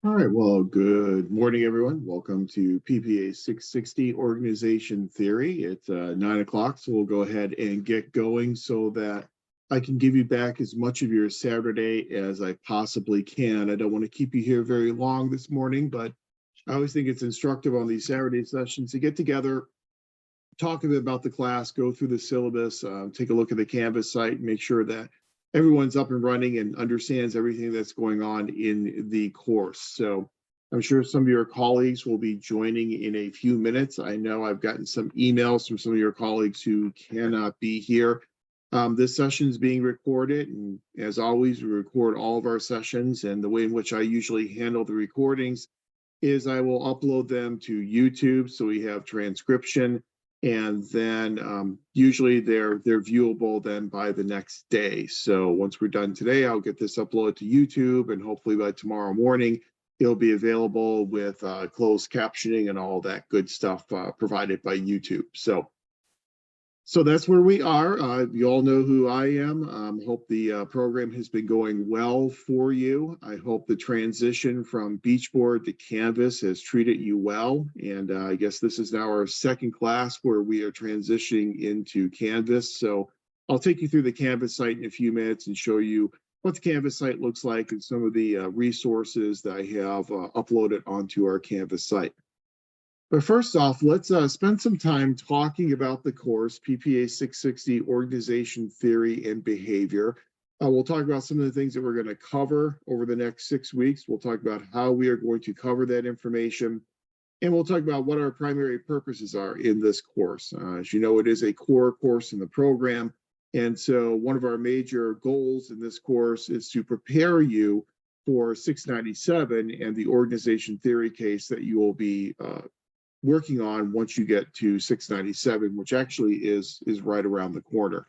All right, well, good morning, everyone. Welcome to PPA 660 Organization Theory. It's 9 o'clock, so we'll go ahead and get going so that I can give you back as much of your Saturday as I possibly can. I don't want to keep you here very long this morning, but I always think it's instructive on these Saturday sessions to get together, talk a bit about the class, go through the syllabus, take a look at the Canvas site, and make sure that everyone's up and running and understands everything that's going on in the course. So I'm sure some of your colleagues will be joining in a few minutes. I know I've gotten some emails from some of your colleagues who cannot be here. This session is being recorded, and as always, we record all of our sessions, and the way in which I usually handle the recordings is I will upload them to YouTube, so we have transcription, and then usually they're viewable then by the next day. So once we're done today, I'll get this uploaded to YouTube, and hopefully by tomorrow morning, it'll be available with closed captioning and all that good stuff provided by YouTube. So that's where we are. You all know who I am. Hope the program has been going well for you. I hope the transition from Beachboard to Canvas has treated you well. And I guess this is now our second class where we are transitioning into Canvas. So I'll take you through the Canvas site in a few minutes and show you what the Canvas site looks like and some of the resources that I have uploaded onto our Canvas site. But first off, let's spend some time talking about the course, PPA 660, Organization Theory and Behavior. We'll talk about some of the things that we're going to cover over the next 6 weeks. We'll talk about how we are going to cover that information. And we'll talk about what our primary purposes are in this course. As you know, it is a core course in the program. And so one of our major goals in this course is to prepare you for 697 and the organization theory case that you will be working on once you get to 697, which actually is right around the corner.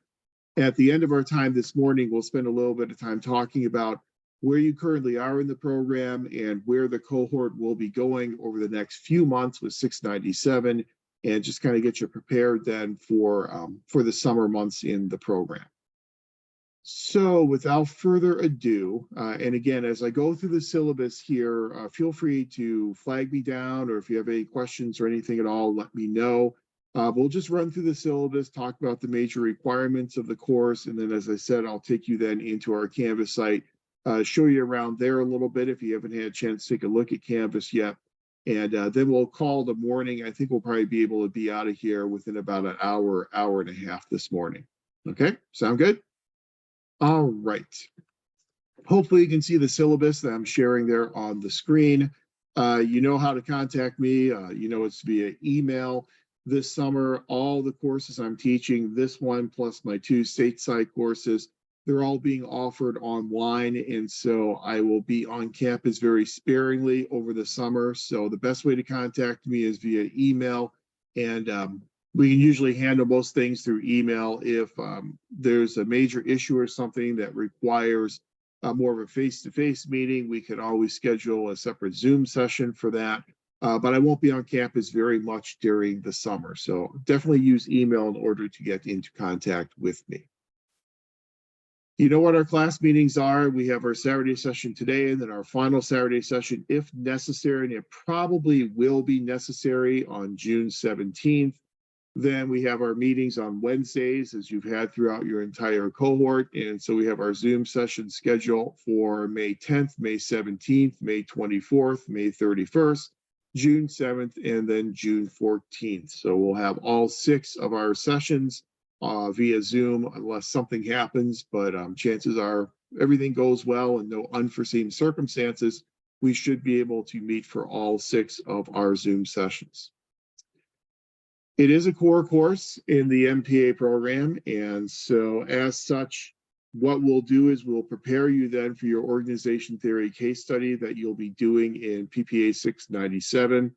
At the end of our time this morning, we'll spend a little bit of time talking about where you currently are in the program and where the cohort will be going over the next few months with 697, and just kind of get you prepared then for the summer months in the program. So without further ado, and again, as I go through the syllabus here, feel free to flag me down, or if you have any questions or anything at all, let me know. We'll just run through the syllabus, talk about the major requirements of the course, and then, as I said, I'll take you then into our Canvas site, show you around there a little bit if you haven't had a chance to take a look at Canvas yet. And then we'll call the morning. I think we'll probably be able to be out of here within about an hour, hour and a half this morning. Okay, sound good? All right. Hopefully you can see the syllabus that I'm sharing there on the screen. You know how to contact me. You know it's via email. This summer, all the courses I'm teaching, this one plus my 2 stateside courses, they're all being offered online. And so I will be on campus very sparingly over the summer. So the best way to contact me is via email. And we can usually handle most things through email. If there's a major issue or something that requires more of a face-to-face meeting, we can always schedule a separate Zoom session for that. But I won't be on campus very much during the summer. So definitely use email in order to get into contact with me. You know what our class meetings are. We have our Saturday session today and then our final Saturday session, if necessary, and it probably will be necessary, on June 17th. Then we have our meetings on Wednesdays, as you've had throughout your entire cohort. And so we have our Zoom session scheduled for May 10th, May 17th, May 24th, May 31st, June 7th, and then June 14th. So we'll have all 6 of our sessions via Zoom unless something happens. But chances are everything goes well and no unforeseen circumstances, we should be able to meet for all 6 of our Zoom sessions. It is a core course in the MPA program, and so as such, what we'll do is we'll prepare you then for your organization theory case study that you'll be doing in PPA 697.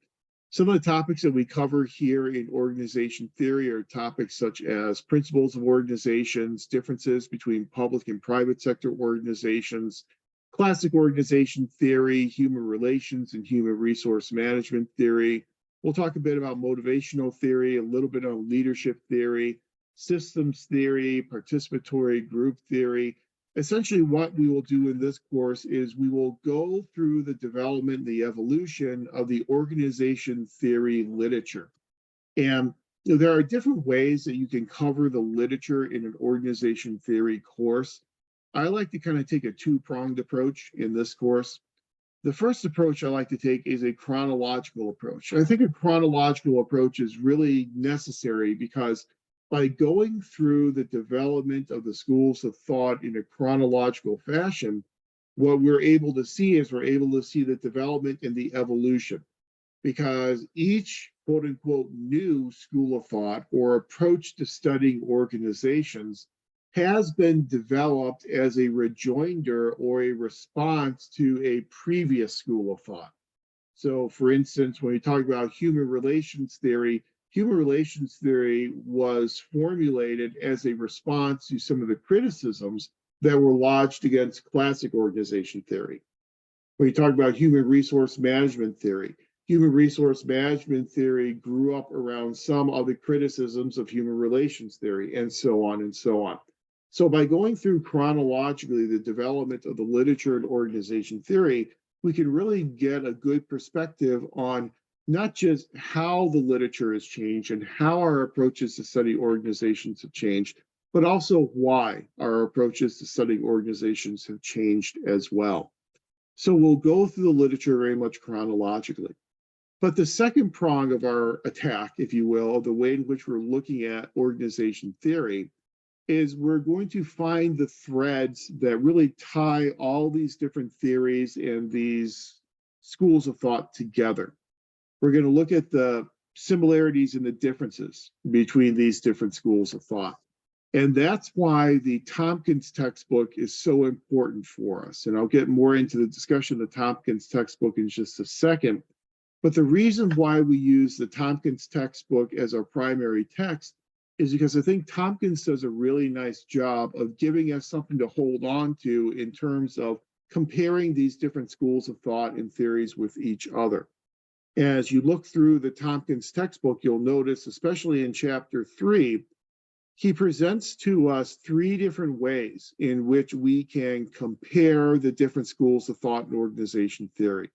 Some of the topics that we cover here in organization theory are topics such as principles of organizations, differences between public and private sector organizations, classic organization theory, human relations and human resource management theory. We'll talk a bit about motivational theory, a little bit on leadership theory, systems theory, participatory group theory, essentially what we will do in this course is we will go through the development, the evolution of the organization theory literature. And there are different ways that you can cover the literature in an organization theory course. I like to kind of take a two-pronged approach in this course. The first approach I like to take is a chronological approach. I think a chronological approach is really necessary because by going through the development of the schools of thought in a chronological fashion, what we're able to see is we're able to see the development and the evolution, because each quote unquote new school of thought or approach to studying organizations has been developed as a rejoinder or a response to a previous school of thought. So, for instance, when we talk about human relations theory was formulated as a response to some of the criticisms that were lodged against classic organization theory. When you talk about human resource management theory grew up around some of the criticisms of human relations theory, and so on and so on. So by going through chronologically the development of the literature and organization theory, we can really get a good perspective on not just how the literature has changed and how our approaches to study organizations have changed, but also why our approaches to studying organizations have changed as well. So we'll go through the literature very much chronologically. But the second prong of our attack, if you will, the way in which we're looking at organization theory, is we're going to find the threads that really tie all these different theories and these schools of thought together. We're going to look at the similarities and the differences between these different schools of thought. And that's why the Tompkins textbook is so important for us. And I'll get more into the discussion of the Tompkins textbook in just a second. But the reason why we use the Tompkins textbook as our primary text is because I think Tompkins does a really nice job of giving us something to hold on to in terms of comparing these different schools of thought and theories with each other. As you look through the Tompkins textbook, you'll notice, especially in chapter 3, he presents to us 3 different ways in which we can compare the different schools of thought and organization theory.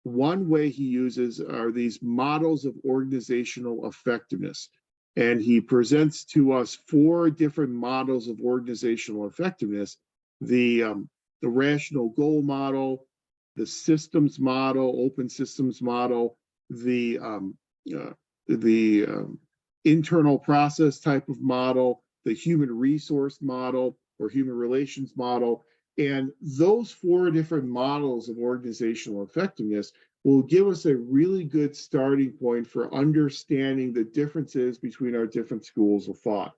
One way he uses are these models of organizational effectiveness. And he presents to us 4 different models of organizational effectiveness: the rational goal model, the systems model, open systems model, the internal process type of model, the human resource model or human relations model. And those 4 different models of organizational effectiveness will give us a really good starting point for understanding the differences between our different schools of thought.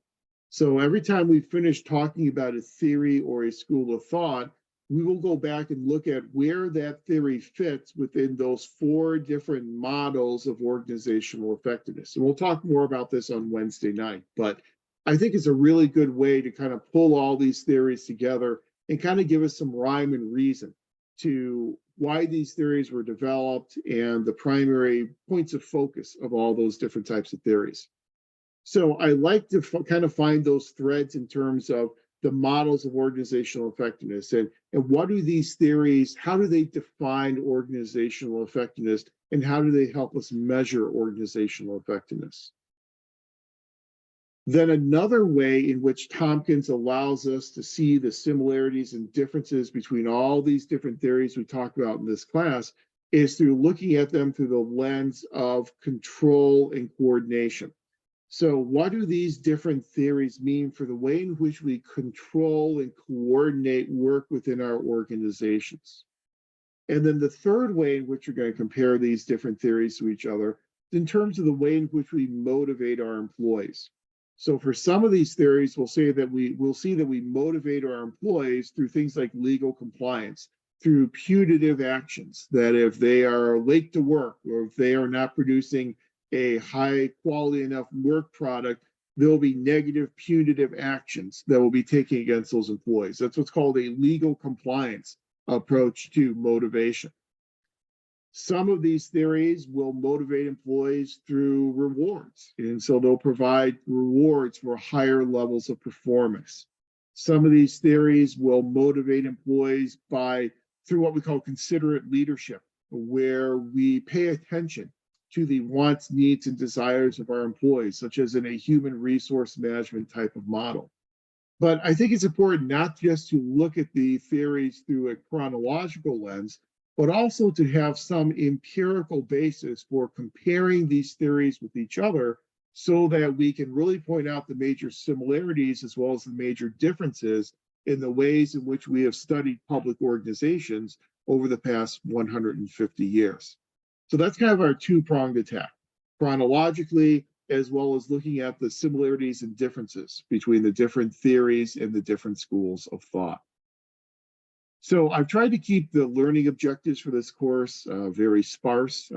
So every time we finish talking about a theory or a school of thought, we will go back and look at where that theory fits within those 4 different models of organizational effectiveness. And we'll talk more about this on Wednesday night, but I think it's a really good way to kind of pull all these theories together and kind of give us some rhyme and reason to why these theories were developed and the primary points of focus of all those different types of theories. So I like to kind of find those threads in terms of the models of organizational effectiveness and what do these theories, how do they define organizational effectiveness, and how do they help us measure organizational effectiveness? Then another way in which Tompkins allows us to see the similarities and differences between all these different theories we talked about in this class is through looking at them through the lens of control and coordination. So what do these different theories mean for the way in which we control and coordinate work within our organizations? And then the third way in which we're going to compare these different theories to each other in terms of the way in which we motivate our employees. So for some of these theories, we'll see that we motivate our employees through things like legal compliance, through punitive actions, that if they are late to work or if they are not producing a high quality enough work product, there will be negative punitive actions that will be taken against those employees. That's what's called a legal compliance approach to motivation. Some of these theories will motivate employees through rewards. And so they'll provide rewards for higher levels of performance. Some of these theories will motivate employees through what we call considerate leadership, where we pay attention to the wants, needs, and desires of our employees, such as in a human resource management type of model. But I think it's important not just to look at the theories through a chronological lens, but also to have some empirical basis for comparing these theories with each other so that we can really point out the major similarities as well as the major differences in the ways in which we have studied public organizations over the past 150 years. So that's kind of our two-pronged attack, chronologically, as well as looking at the similarities and differences between the different theories and the different schools of thought. So I've tried to keep the learning objectives for this course very sparse.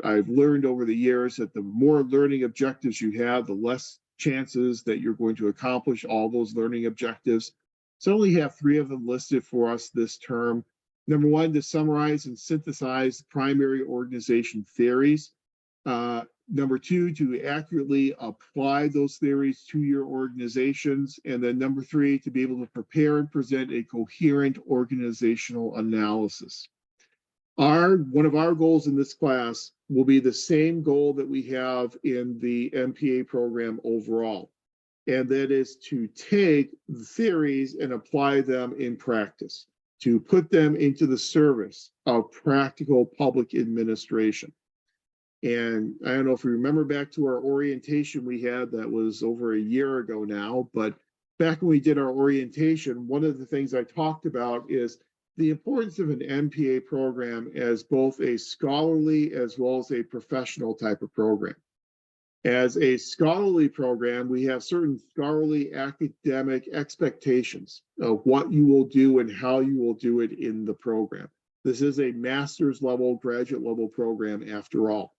I've learned over the years that the more learning objectives you have, the less chances that you're going to accomplish all those learning objectives. So I only have 3 of them listed for us this term. Number 1, to summarize and synthesize the primary organization theories. Number 2, to accurately apply those theories to your organizations. And then number 3, to be able to prepare and present a coherent organizational analysis. One of our goals in this class will be the same goal that we have in the MPA program overall. And that is to take the theories and apply them in practice, to put them into the service of practical public administration. And I don't know if you remember back to our orientation we had, that was over a year ago now, but back when we did our orientation, one of the things I talked about is the importance of an MPA program as both a scholarly as well as a professional type of program. As a scholarly program, we have certain scholarly academic expectations of what you will do and how you will do it in the program. This is a master's level, graduate level program after all.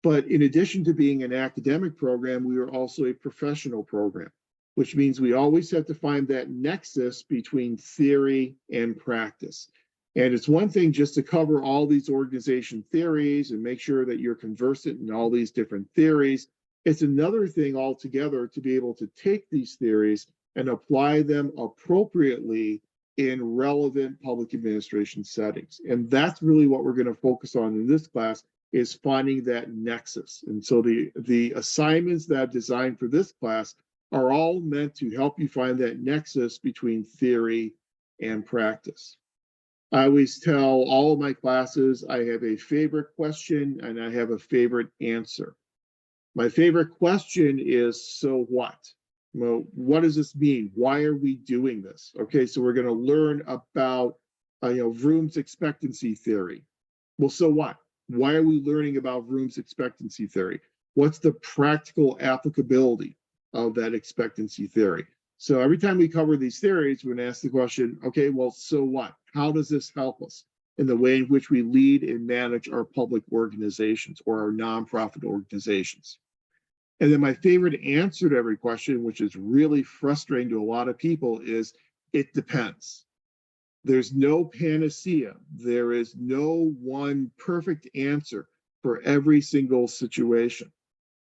But in addition to being an academic program, we are also a professional program, which means we always have to find that nexus between theory and practice. And it's one thing just to cover all these organization theories and make sure that you're conversant in all these different theories. It's another thing altogether to be able to take these theories and apply them appropriately in relevant public administration settings. And that's really what we're going to focus on in this class, is finding that nexus. And so the assignments that I've designed for this class are all meant to help you find that nexus between theory and practice. I always tell all of my classes I have a favorite question and I have a favorite answer. My favorite question is, so what? Well, what does this mean? Why are we doing this? Okay, so we're going to learn about Vroom's expectancy theory. Well, so what? Why are we learning about Vroom's expectancy theory? What's the practical applicability of that expectancy theory? So every time we cover these theories, we're going to ask the question, okay, well, so what? How does this help us in the way in which we lead and manage our public organizations or our nonprofit organizations? And then my favorite answer to every question, which is really frustrating to a lot of people, is it depends. There's no panacea. There is no one perfect answer for every single situation.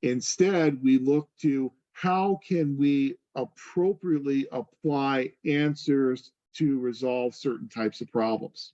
Instead, we look to how can we appropriately apply answers to resolve certain types of problems.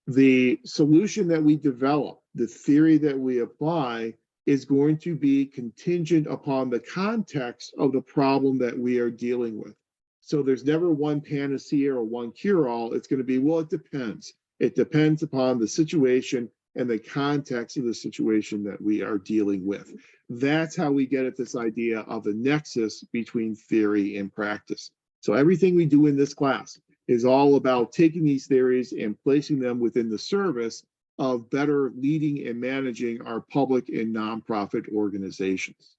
The solution that we develop, the theory that we apply, is going to be contingent upon the context of the problem that we are dealing with. So there's never one panacea or one cure-all. It's going to be, well, it depends. It depends upon the situation and the context of the situation that we are dealing with. That's how we get at this idea of the nexus between theory and practice. So everything we do in this class is all about taking these theories and placing them within the service of better leading and managing our public and nonprofit organizations.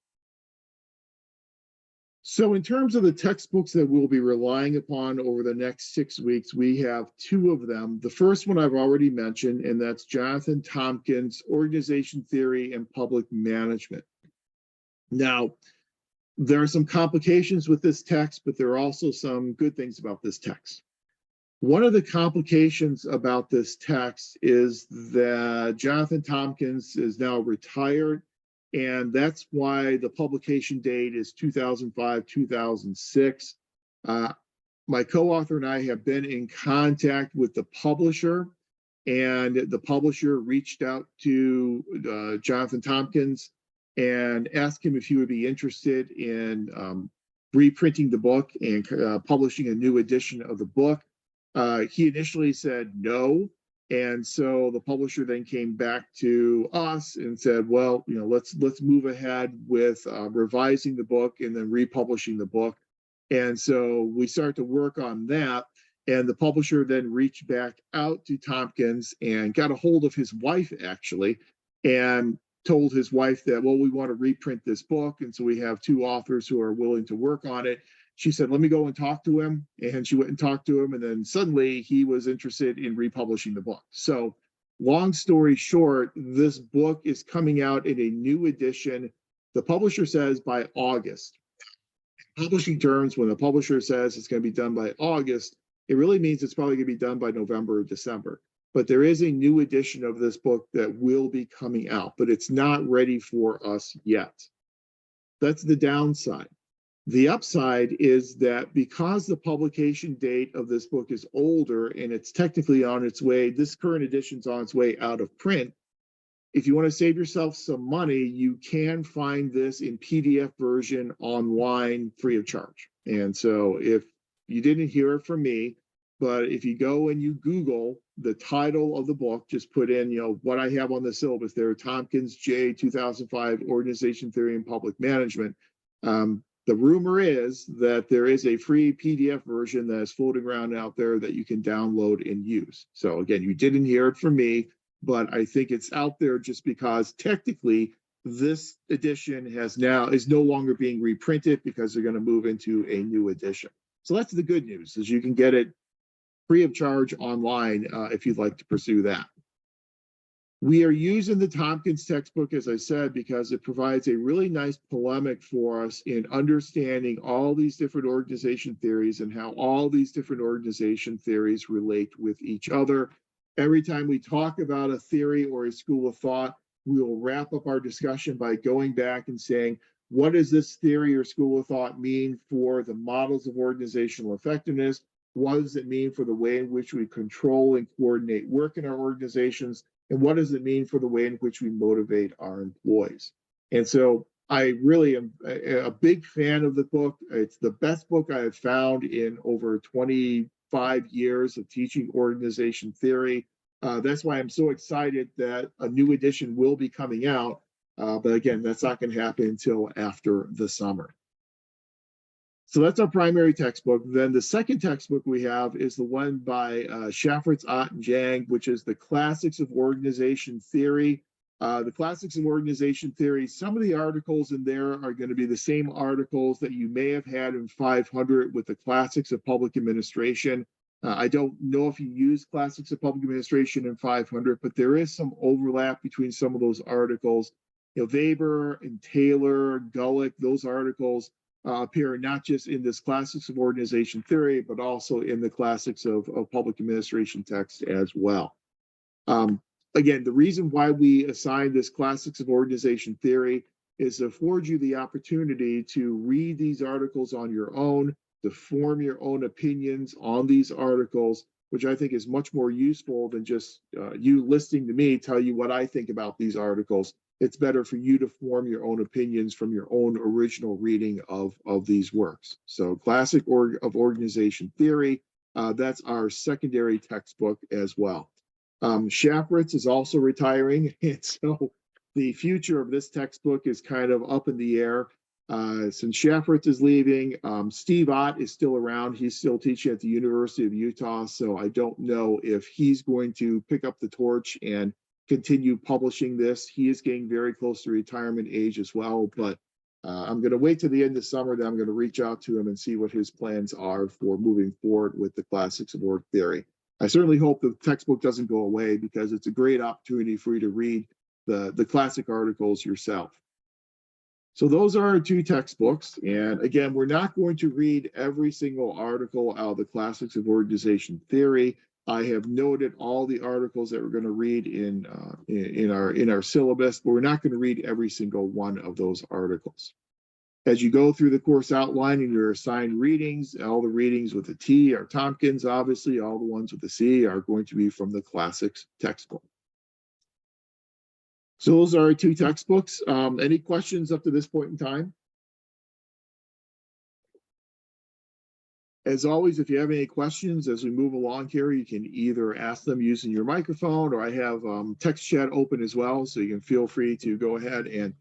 So in terms of the textbooks that we'll be relying upon over the next 6 weeks, we have 2 of them. The first one I've already mentioned, and that's Jonathan Tompkins' Organization Theory and Public Management. Now, there are some complications with this text, but there are also some good things about this text. One of the complications about this text is that Jonathan Tompkins is now retired, and that's why the publication date is 2005, 2006. my co-author and I have been in contact with the publisher, and the publisher reached out to Jonathan Tompkins and asked him if he would be interested in reprinting the book and publishing a new edition of the book. He initially said no. And so the publisher then came back to us and said, well, let's move ahead with revising the book and then republishing the book. And so we started to work on that. And the publisher then reached back out to Tompkins and got a hold of his wife, actually, and told his wife that, well, we want to reprint this book. And so we have two authors who are willing to work on it. She said, let me go and talk to him. And she went and talked to him. And then suddenly he was interested in republishing the book. So long story short, this book is coming out in a new edition. The publisher says by August. In publishing terms, when the publisher says it's going to be done by August, it really means it's probably going to be done by November or December. But there is a new edition of this book that will be coming out, but it's not ready for us yet. That's the downside. The upside is that because the publication date of this book is older and it's technically on its way, this current edition's on its way out of print. If you want to save yourself some money, you can find this in PDF version online free of charge. And so if you didn't hear it from me, but if you go and you Google the title of the book, just put in, what I have on the syllabus there, Tompkins J 2005 Organization Theory and Public Management. The rumor is that there is a free PDF version that is floating around out there that you can download and use. So again, you didn't hear it from me, but I think it's out there just because technically this edition is no longer being reprinted because they're going to move into a new edition. So that's the good news, is you can get it free of charge online if you'd like to pursue that. We are using the Tompkins textbook, as I said, because it provides a really nice polemic for us in understanding all these different organization theories and how all these different organization theories relate with each other. Every time we talk about a theory or a school of thought, we will wrap up our discussion by going back and saying, what does this theory or school of thought mean for the models of organizational effectiveness? What does it mean for the way in which we control and coordinate work in our organizations? And what does it mean for the way in which we motivate our employees? And so I really am a big fan of the book. It's the best book I have found in over 25 years of teaching organization theory. That's why I'm so excited that a new edition will be coming out. But again, that's not going to happen until after the summer. So that's our primary textbook. Then the second textbook we have is the one by Shafritz, Ott, and Jang, which is the Classics of Organization Theory. The Classics of Organization Theory, some of the articles in there are going to be the same articles that you may have had in 500 with the Classics of Public Administration. I don't know if you use Classics of Public Administration in 500, but there is some overlap between some of those articles. Weber and Taylor, Gulick, those articles appear not just in this Classics of Organization Theory, but also in the Classics of Public Administration text as well. Again, the reason why we assign this Classics of Organization Theory is to afford you the opportunity to read these articles on your own, to form your own opinions on these articles, which I think is much more useful than just you listening to me tell you what I think about these articles. It's better for you to form your own opinions from your own original reading of these works. So Classic of Organization Theory, that's our secondary textbook as well. Shafritz is also retiring, and so the future of this textbook is kind of up in the air. Since Shafritz is leaving, Steve Ott is still around. He's still teaching at the University of Utah, so I don't know if he's going to pick up the torch and continue publishing this. He is getting very close to retirement age as well, but I'm going to wait till the end of summer, then I'm going to reach out to him and see what his plans are for moving forward with the Classics of Org Theory. I certainly hope the textbook doesn't go away because it's a great opportunity for you to read the classic articles yourself. So those are our two textbooks. And again, we're not going to read every single article out of the Classics of Organization Theory. I have noted all the articles that we're going to read in our syllabus, but we're not going to read every single one of those articles. As you go through the course outline and your assigned readings, all the readings with the T are Tompkins, obviously, all the ones with the C are going to be from the classics textbook. So those are our two textbooks. Any questions up to this point in time? As always, if you have any questions as we move along here, you can either ask them using your microphone, or I have text chat open as well, so you can feel free to go ahead and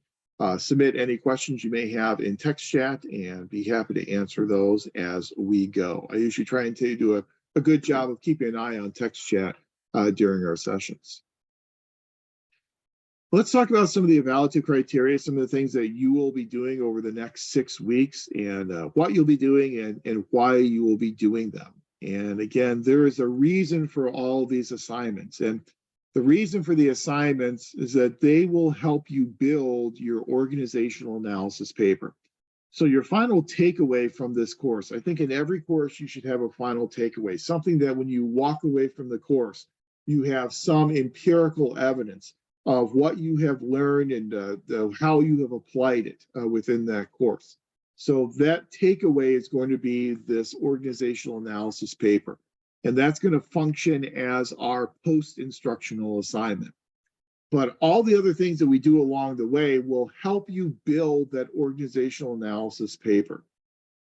submit any questions you may have in text chat, and be happy to answer those as we go. I usually try and do a good job of keeping an eye on text chat during our sessions. Let's talk about some of the evaluative criteria, some of the things that you will be doing over the next 6 weeks, and what you'll be doing and why you will be doing them. And again, there is a reason for all these assignments. And the reason for the assignments is that they will help you build your organizational analysis paper. So your final takeaway from this course, I think in every course you should have a final takeaway, something that when you walk away from the course, you have some empirical evidence of what you have learned and how you have applied it within that course. So that takeaway is going to be this organizational analysis paper. And that's going to function as our post-instructional assignment. But all the other things that we do along the way will help you build that organizational analysis paper.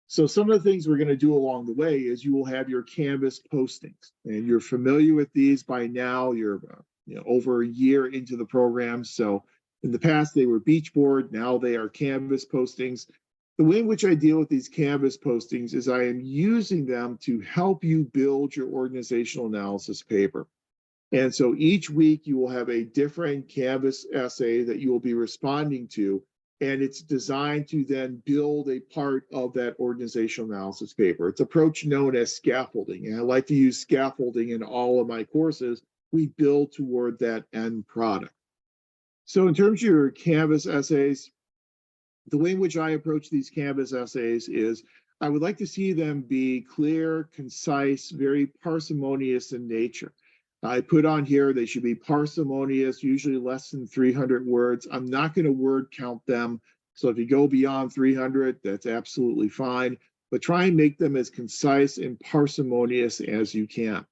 So some of the things we're going to do along the way is you will have your Canvas postings. And you're familiar with these by now. You're over a year into the program. So in the past, they were Beachboard. Now they are Canvas postings. The way in which I deal with these Canvas postings is I am using them to help you build your organizational analysis paper. And so each week you will have a different Canvas essay that you will be responding to, and it's designed to then build a part of that organizational analysis paper. It's an approach known as scaffolding, and I like to use scaffolding in all of my courses. We build toward that end product. So in terms of your Canvas essays, the way in which I approach these Canvas essays is I would like to see them be clear, concise, very parsimonious in nature. I put on here they should be parsimonious, usually less than 300 words. I'm not going to word count them. So if you go beyond 300, that's absolutely fine. But try and make them as concise and parsimonious as you can.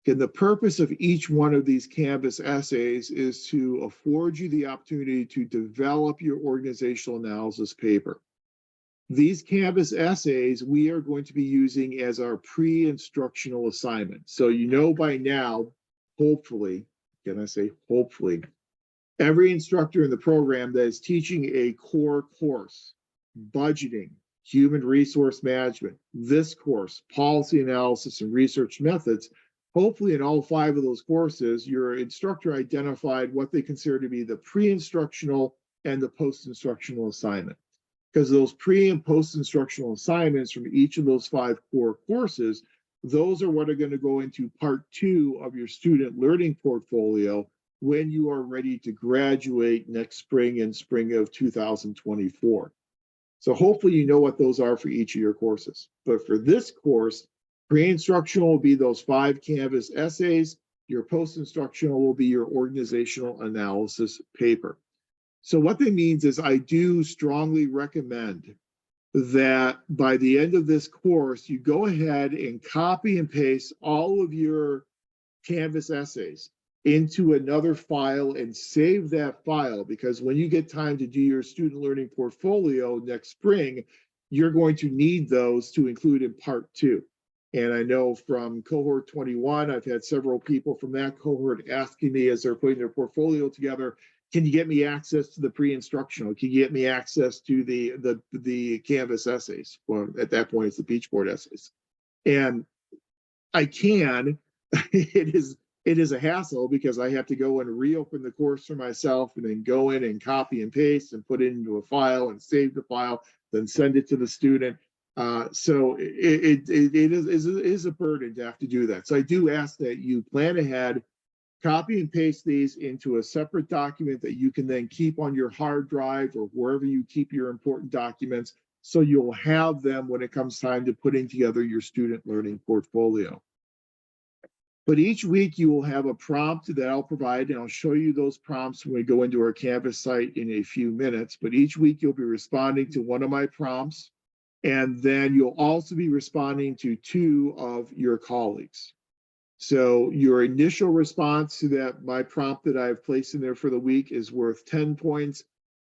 And the purpose of each one of these Canvas essays is to afford you the opportunity to develop your organizational analysis paper. These Canvas essays we are going to be using as our pre-instructional assignment. So you know by now, hopefully, can I say hopefully, every instructor in the program that is teaching a core course, budgeting, human resource management, this course, policy analysis and research methods, hopefully in all 5 of those courses, your instructor identified what they consider to be the pre-instructional and the post-instructional assignment. Because those pre and post-instructional assignments from each of those 5 core courses, those are what are going to go into part 2 of your student learning portfolio when you are ready to graduate next spring in spring of 2024. So hopefully you know what those are for each of your courses. But for this course, pre-instructional will be those 5 Canvas essays. Your post-instructional will be your organizational analysis paper. So what that means is I do strongly recommend that by the end of this course, you go ahead and copy and paste all of your Canvas essays into another file and save that file, because when you get time to do your student learning portfolio next spring, you're going to need those to include in part 2. And I know from cohort 21, I've had several people from that cohort asking me as they're putting their portfolio together, can you get me access to the pre-instructional? Can you get me access to the Canvas essays? Well, at that point, it's the Beachboard essays. And I can. It is a hassle because I have to go and reopen the course for myself and then go in and copy and paste and put it into a file and save the file, then send it to the student. So it is a burden to have to do that. So I do ask that you plan ahead, copy and paste these into a separate document that you can then keep on your hard drive or wherever you keep your important documents, so you'll have them when it comes time to putting together your student learning portfolio. But each week you will have a prompt that I'll provide, and I'll show you those prompts when we go into our Canvas site in a few minutes. But each week you'll be responding to one of my prompts, and then you'll also be responding to two of your colleagues. So your initial response to that, my prompt that I've placed in there for the week, is worth 10 points.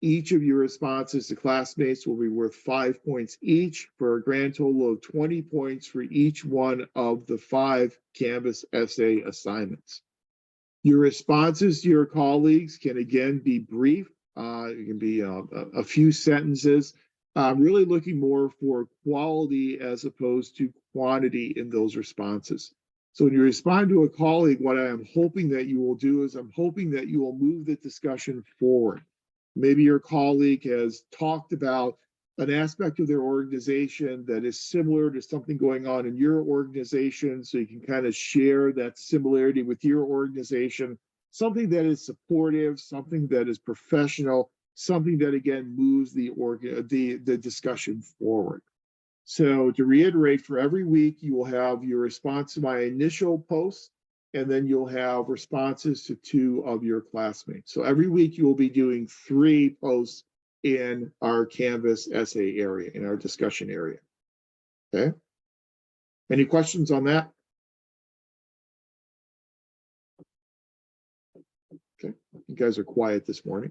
Each of your responses to classmates will be worth 5 points each, for a grand total of 20 points for each one of the 5 Canvas essay assignments. Your responses to your colleagues can again be brief. It can be a few sentences. I'm really looking more for quality as opposed to quantity in those responses. So when you respond to a colleague, what I am hoping that you will do is I'm hoping that you will move the discussion forward. Maybe your colleague has talked about an aspect of their organization that is similar to something going on in your organization, so you can kind of share that similarity with your organization, something that is supportive, something that is professional, something that again moves the discussion forward. So to reiterate, for every week, you will have your response to my initial post, and then you'll have responses to 2 of your classmates. So every week you will be doing 3 posts in our Canvas essay area, in our discussion area. Okay. Any questions on that? Okay, you guys are quiet this morning.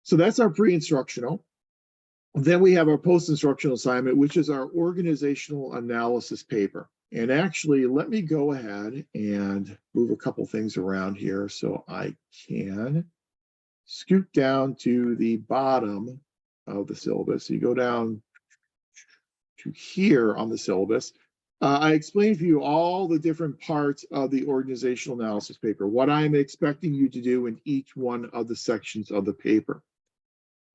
So that's our pre-instructional. Then we have our post-instructional assignment, which is our organizational analysis paper. And actually, let me go ahead and move a couple things around here so I can scoot down to the bottom of the syllabus. You go down to here on the syllabus. I explained for you all the different parts of the organizational analysis paper, what I'm expecting you to do in each one of the sections of the paper.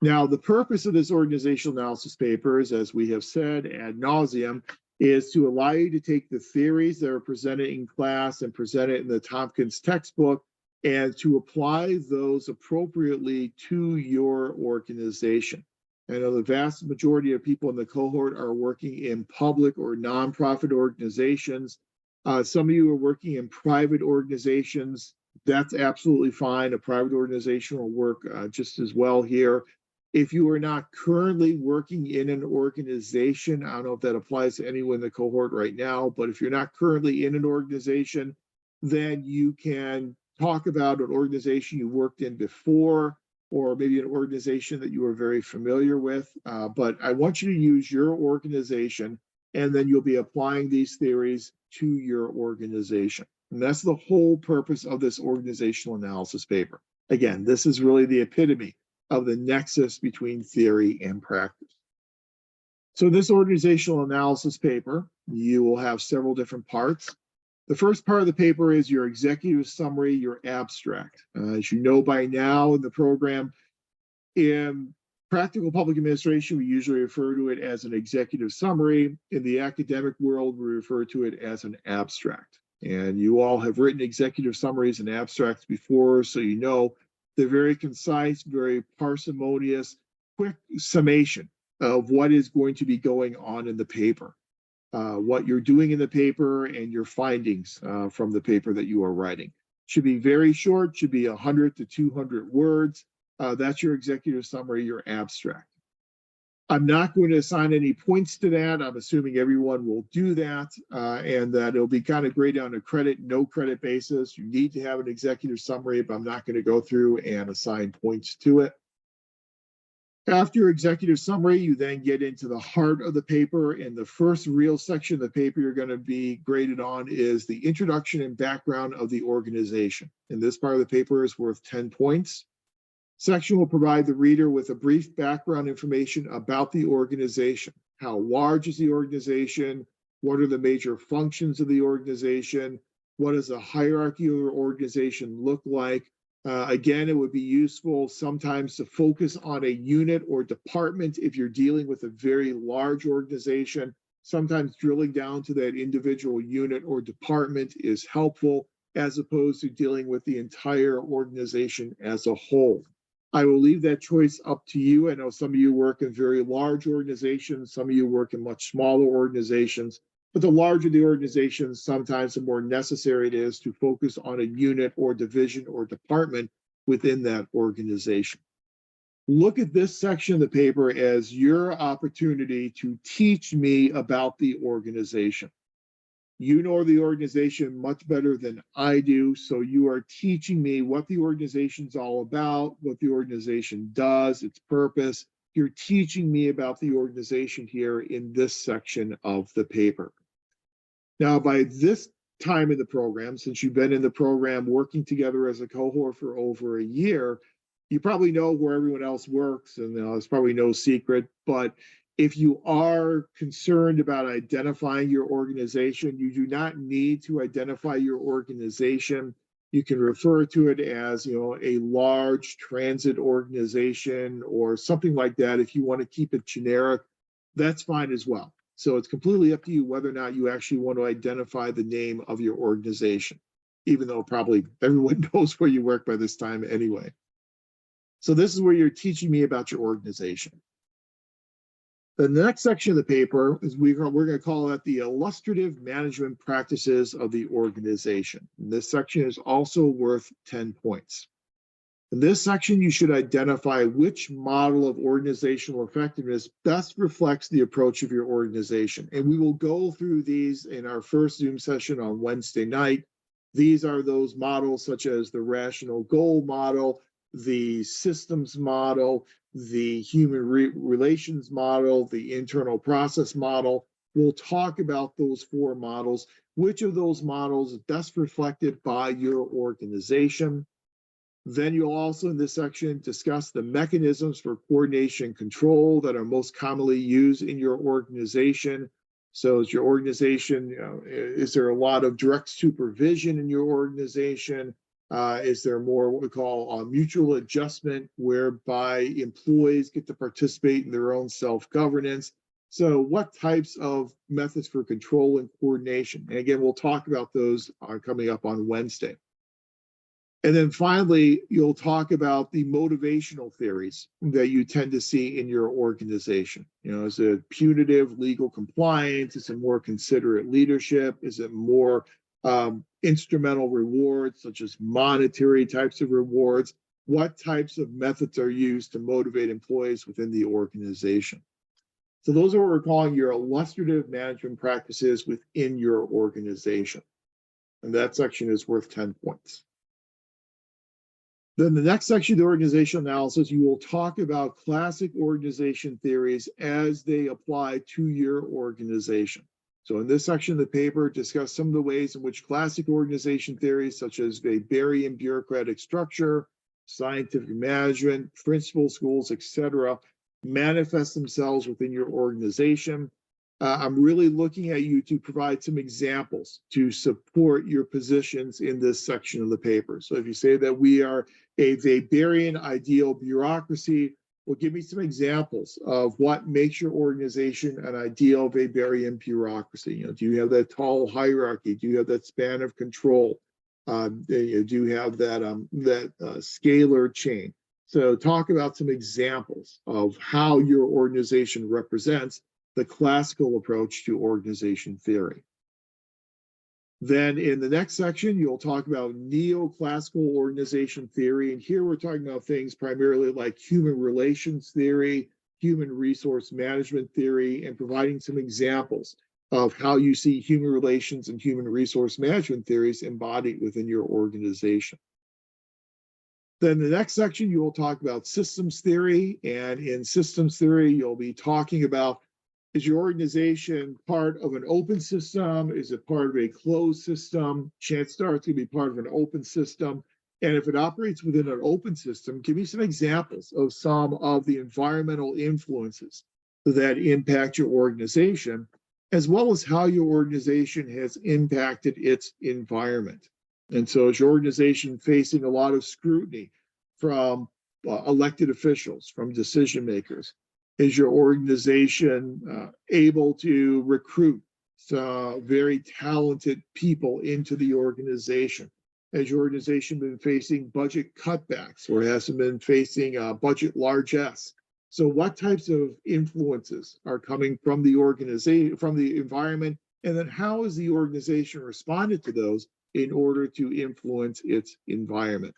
Now, the purpose of this organizational analysis paper is, as we have said ad nauseum, is to allow you to take the theories that are presented in class and presented in the Tompkins textbook and to apply those appropriately to your organization. I know the vast majority of people in the cohort are working in public or nonprofit organizations. Some of you are working in private organizations. That's absolutely fine. A private organization will work just as well here. If you are not currently working in an organization, I don't know if that applies to anyone in the cohort right now, but if you're not currently in an organization, then you can talk about an organization you worked in before, or maybe an organization that you are very familiar with. But I want you to use your organization, and then you'll be applying these theories to your organization. And that's the whole purpose of this organizational analysis paper. Again, this is really the epitome of the nexus between theory and practice. So this organizational analysis paper, you will have several different parts. The first part of the paper is your executive summary, your abstract. As you know by now in the program, in practical public administration, we usually refer to it as an executive summary. In the academic world, we refer to it as an abstract. And you all have written executive summaries and abstracts before, so you know they're very concise, very parsimonious, quick summation of what is going to be going on in the paper, what you're doing in the paper, and your findings from the paper that you are writing. Should be very short, should be 100 to 200 words. That's your executive summary, your abstract. I'm not going to assign any points to that. I'm assuming everyone will do that, and that it'll be kind of graded on a credit, no credit basis. You need to have an executive summary, but I'm not going to go through and assign points to it. After your executive summary, you then get into the heart of the paper, and the first real section of the paper you're going to be graded on is the introduction and background of the organization. And this part of the paper is worth 10 points. Section will provide the reader with a brief background information about the organization. How large is the organization? What are the major functions of the organization? What does the hierarchy of the organization look like? Again, it would be useful sometimes to focus on a unit or department if you're dealing with a very large organization. Sometimes drilling down to that individual unit or department is helpful, as opposed to dealing with the entire organization as a whole. I will leave that choice up to you. I know some of you work in very large organizations, some of you work in much smaller organizations. But the larger the organization, sometimes the more necessary it is to focus on a unit or division or department within that organization. Look at this section of the paper as your opportunity to teach me about the organization. You know the organization much better than I do, so you are teaching me what the organization's all about, what the organization does, its purpose. You're teaching me about the organization here in this section of the paper. Now, by this time in the program, since you've been in the program working together as a cohort for over a year, you probably know where everyone else works, and it's probably no secret. But if you are concerned about identifying your organization, you do not need to identify your organization. You can refer to it as, a large transit organization or something like that. If you want to keep it generic, that's fine as well. So it's completely up to you whether or not you actually want to identify the name of your organization, even though probably everyone knows where you work by this time anyway. So this is where you're teaching me about your organization. The next section of the paper is we're going to call that the illustrative management practices of the organization. And this section is also worth 10 points. In this section, you should identify which model of organizational effectiveness best reflects the approach of your organization. And we will go through these in our first Zoom session on Wednesday night. These are those models such as the rational goal model, the systems model, the human relations model, the internal process model. We'll talk about those 4 models. Which of those models is best reflected by your organization? Then you'll also in this section discuss the mechanisms for coordination and control that are most commonly used in your organization. So is your organization, is there a lot of direct supervision in your organization? Is there more what we call mutual adjustment, whereby employees get to participate in their own self-governance? So what types of methods for control and coordination? And again, we'll talk about those coming up on Wednesday. And then finally, you'll talk about the motivational theories that you tend to see in your organization. Is it punitive legal compliance? Is it more considerate leadership? Is it more instrumental rewards, such as monetary types of rewards? What types of methods are used to motivate employees within the organization? So those are what we're calling your illustrative management practices within your organization. And that section is worth 10 points. Then the next section, the organizational analysis, you will talk about classic organization theories as they apply to your organization. So in this section of the paper, discuss some of the ways in which classic organization theories, such as Weberian bureaucratic structure, scientific management, principal schools, etc., manifest themselves within your organization. I'm really looking at you to provide some examples to support your positions in this section of the paper. So if you say that we are a Weberian ideal bureaucracy, well, give me some examples of what makes your organization an ideal Weberian bureaucracy. Do you have that tall hierarchy? Do you have that span of control? Do you have that scalar chain? So talk about some examples of how your organization represents the classical approach to organization theory. Then in the next section, you'll talk about neoclassical organization theory. And here we're talking about things primarily like human relations theory, human resource management theory, and providing some examples of how you see human relations and human resource management theories embodied within your organization. Then the next section, you will talk about systems theory. And in systems theory, you'll be talking about, is your organization part of an open system? Is it part of a closed system? Chances are it's going to be part of an open system. And if it operates within an open system, give me some examples of some of the environmental influences that impact your organization, as well as how your organization has impacted its environment. And so is your organization facing a lot of scrutiny from elected officials, from decision makers? Is your organization able to recruit very talented people into the organization? Has your organization been facing budget cutbacks, or has it been facing budget largesse? So what types of influences are coming from the organization, from the environment, and then how has the organization responded to those in order to influence its environment.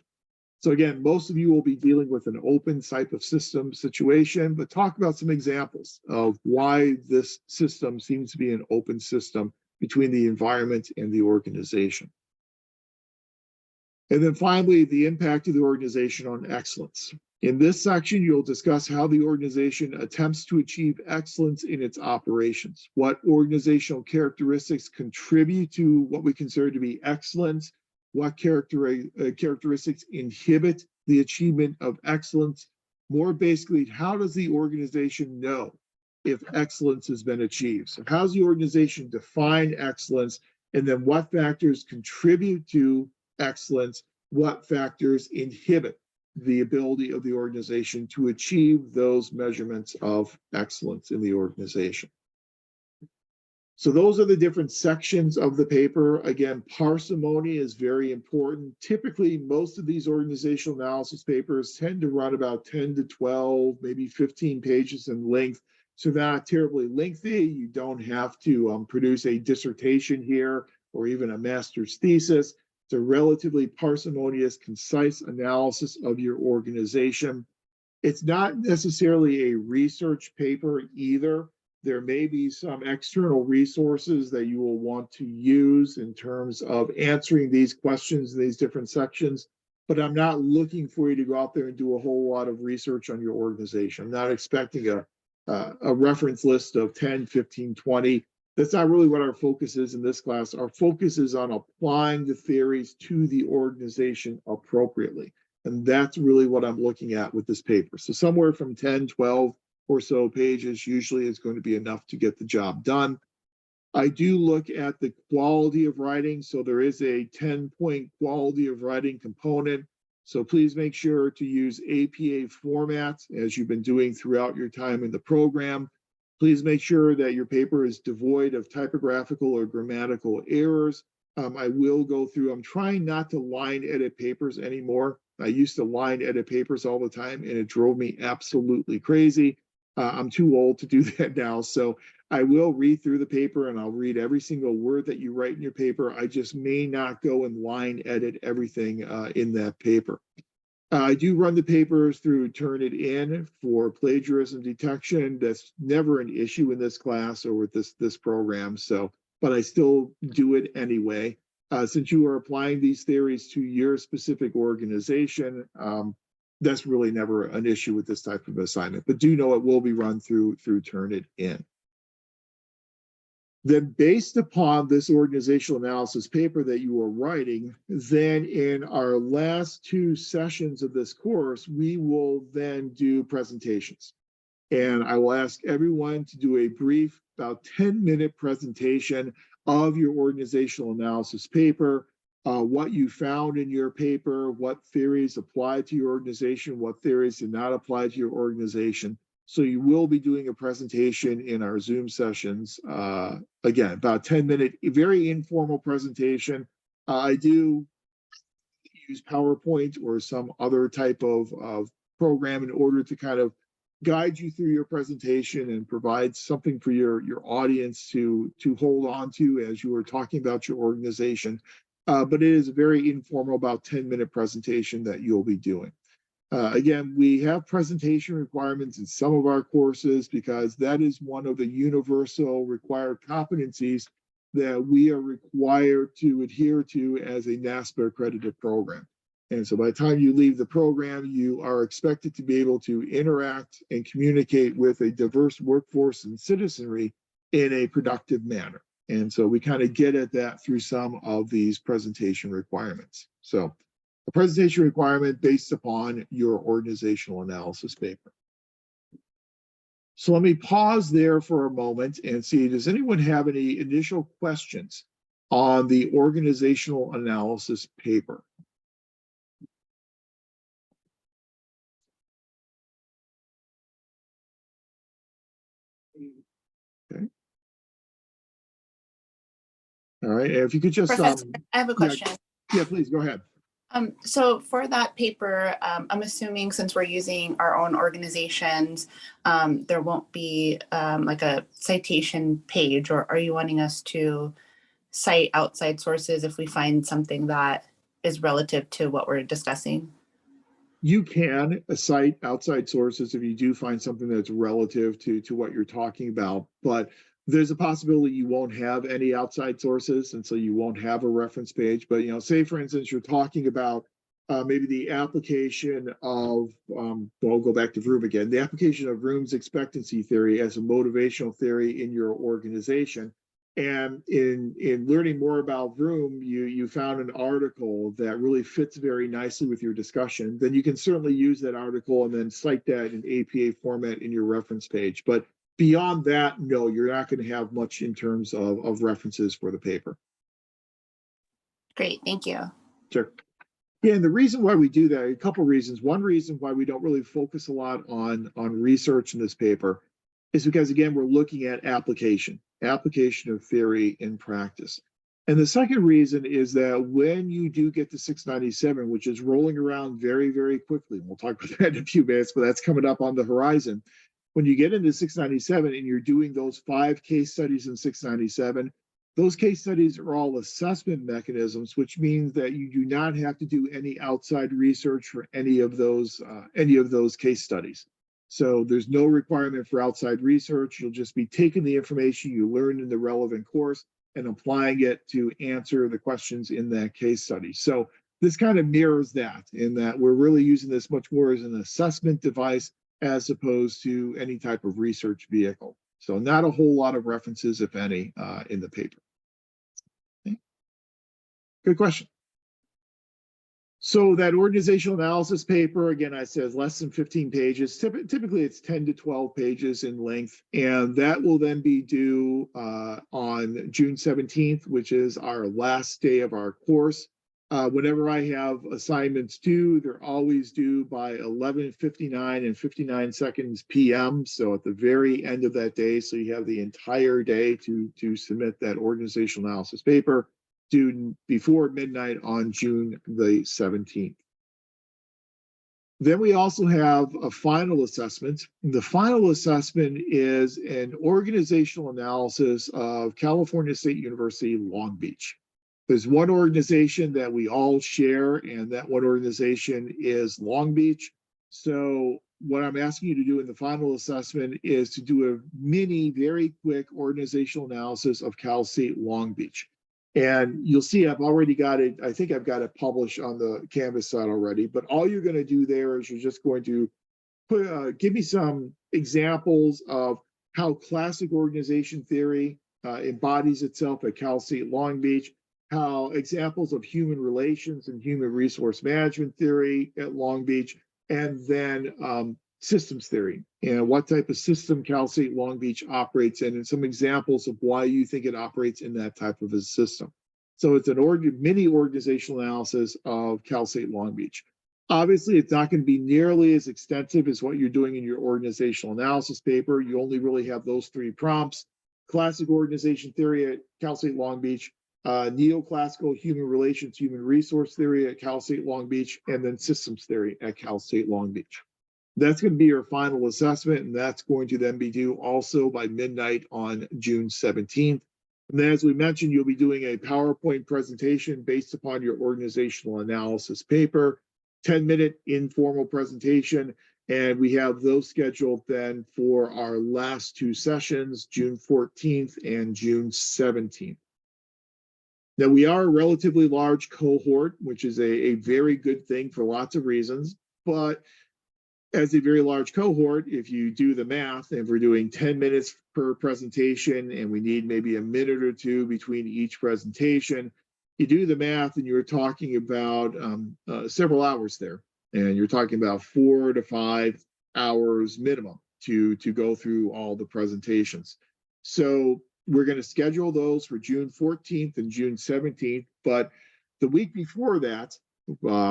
So again, most of you will be dealing with an open type of system situation, but talk about some examples of why this system seems to be an open system between the environment and the organization. And then finally, the impact of the organization on excellence. In this section, you'll discuss how the organization attempts to achieve excellence in its operations, what organizational characteristics contribute to what we consider to be excellence, what characteristics inhibit the achievement of excellence. More basically, how does the organization know if excellence has been achieved? So how does the organization define excellence? And then what factors contribute to excellence? What factors inhibit the ability of the organization to achieve those measurements of excellence in the organization? So those are the different sections of the paper. Again, parsimony is very important. Typically, most of these organizational analysis papers tend to run about 10 to 12, maybe 15 pages in length. So not terribly lengthy. You don't have to produce a dissertation here or even a master's thesis. It's a relatively parsimonious, concise analysis of your organization. It's not necessarily a research paper either. There may be some external resources that you will want to use in terms of answering these questions in these different sections, but I'm not looking for you to go out there and do a whole lot of research on your organization. I'm not expecting a reference list of 10, 15, 20. That's not really what our focus is in this class. Our focus is on applying the theories to the organization appropriately. And that's really what I'm looking at with this paper. So somewhere from 10, 12 or so pages usually is going to be enough to get the job done. I do look at the quality of writing. So there is a 10-point quality of writing component. So please make sure to use APA formats as you've been doing throughout your time in the program. Please make sure that your paper is devoid of typographical or grammatical errors. I will go through, I'm trying not to line edit papers anymore. I used to line edit papers all the time and it drove me absolutely crazy. I'm too old to do that now. So I will read through the paper and I'll read every single word that you write in your paper. I just may not go and line edit everything in that paper. I do run the papers through Turnitin for plagiarism detection. That's never an issue in this class or with this program. So, but I still do it anyway. Since you are applying these theories to your specific organization, that's really never an issue with this type of assignment. But do know it will be run through Turnitin. Then based upon this organizational analysis paper that you are writing, then in our last two sessions of this course, we will then do presentations. And I will ask everyone to do a brief, about 10-minute presentation of your organizational analysis paper, what you found in your paper, what theories apply to your organization, what theories did not apply to your organization. So you will be doing a presentation in our Zoom sessions. Again, about 10-minute, very informal presentation. I do use PowerPoint or some other type of program in order to kind of guide you through your presentation and provide something for your audience to hold on to as you are talking about your organization. But it is a very informal, about 10-minute presentation that you'll be doing. Again, we have presentation requirements in some of our courses because that is one of the universal required competencies that we are required to adhere to as a NASPA accredited program. And so by the time you leave the program, you are expected to be able to interact and communicate with a diverse workforce and citizenry in a productive manner. And so we kind of get at that through some of these presentation requirements. So a presentation requirement based upon your organizational analysis paper. So let me pause there for a moment and see, does anyone have any initial questions on the organizational analysis paper? Okay. All right, if you could just Professor, I have a question. Yeah, please go ahead. So for that paper, I'm assuming since we're using our own organizations, there won't be like a citation page, or are you wanting us to cite outside sources if we find something that is relative to what we're discussing? You can cite outside sources if you do find something that's relative to what you're talking about, but there's a possibility you won't have any outside sources, and so you won't have a reference page. But, say, for instance, you're talking about maybe the application of, well, I'll go back to Vroom again, the application of Vroom's expectancy theory as a motivational theory in your organization. And in learning more about Vroom, you found an article that really fits very nicely with your discussion. Then you can certainly use that article and then cite that in APA format in your reference page. But beyond that, no, you're not going to have much in terms of references for the paper. Great, thank you. Sure. Yeah, and the reason why we do that, a couple of reasons. One reason why we don't really focus a lot on research in this paper is because, again, we're looking at application of theory in practice. And the second reason is that when you do get to 697, which is rolling around very, very quickly, and we'll talk about that in a few minutes, but that's coming up on the horizon. When you get into 697 and you're doing those 5 case studies in 697, those case studies are all assessment mechanisms, which means that you do not have to do any outside research for any of those case studies. So there's no requirement for outside research. You'll just be taking the information you learned in the relevant course and applying it to answer the questions in that case study. So this kind of mirrors that, in that we're really using this much more as an assessment device as opposed to any type of research vehicle. So not a whole lot of references, if any, in the paper. Okay. Good question. So that organizational analysis paper, again, I said less than 15 pages. Typically, it's 10 to 12 pages in length, and that will then be due on June 17th, which is our last day of our course. Whenever I have assignments due, they're always due by 11:59 and 59 seconds p.m. So at the very end of that day, so you have the entire day to submit that organizational analysis paper, due before midnight on June the 17th. Then we also have a final assessment. The final assessment is an organizational analysis of California State University, Long Beach. There's one organization that we all share, and that one organization is Long Beach. So what I'm asking you to do in the final assessment is to do a mini, very quick organizational analysis of Cal State Long Beach. And you'll see I've already got it. I think I've got it published on the Canvas site already, but all you're going to do there is you're just going to give me some examples of how classic organization theory embodies itself at Cal State Long Beach, how examples of human relations and human resource management theory at Long Beach, and then systems theory and what type of system Cal State Long Beach operates in, and some examples of why you think it operates in that type of a system. So it's an mini organizational analysis of Cal State Long Beach. Obviously, it's not going to be nearly as extensive as what you're doing in your organizational analysis paper. You only really have those 3 prompts: classic organization theory at Cal State Long Beach, neoclassical human relations, human resource theory at Cal State Long Beach, and then systems theory at Cal State Long Beach. That's going to be your final assessment, and that's going to then be due also by midnight on June 17th. And then, as we mentioned, you'll be doing a PowerPoint presentation based upon your organizational analysis paper, 10-minute informal presentation, and we have those scheduled then for our last 2 sessions, June 14th and June 17th. Now, we are a relatively large cohort, which is a very good thing for lots of reasons, but as a very large cohort, if you do the math, and we're doing 10 minutes per presentation, and we need maybe a minute or 2 between each presentation, you do the math and you're talking about several hours there. And you're talking about 4 to 5 hours minimum to go through all the presentations. So we're going to schedule those for June 14th and June 17th, but the week before that,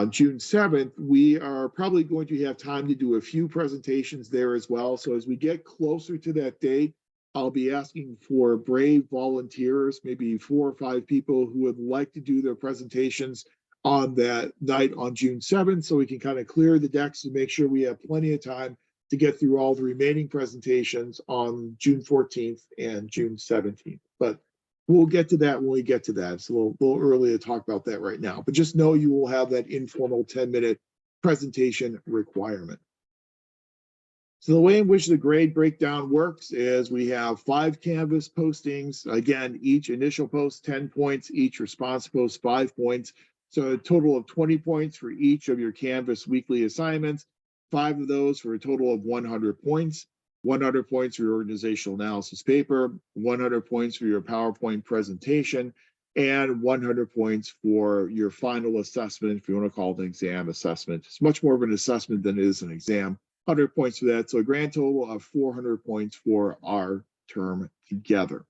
June 7th, we are probably going to have time to do a few presentations there as well. So as we get closer to that date, I'll be asking for brave volunteers, maybe 4 or 5 people who would like to do their presentations on that night on June 7th, so we can kind of clear the decks and make sure we have plenty of time to get through all the remaining presentations on June 14th and June 17th. But we'll get to that when we get to that. It's a little early to talk about that right now, but just know you will have that informal 10-minute presentation requirement. So the way in which the grade breakdown works is we have 5 Canvas postings. Again, each initial post 10 points, each response post 5 points. So a total of 20 points for each of your Canvas weekly assignments, 5 of those for a total of 100 points. 100 points for your organizational analysis paper, 100 points for your PowerPoint presentation, and 100 points for your final assessment, if you want to call it an exam assessment. It's much more of an assessment than it is an exam. 100 points for that. So a grand total of 400 points for our term together.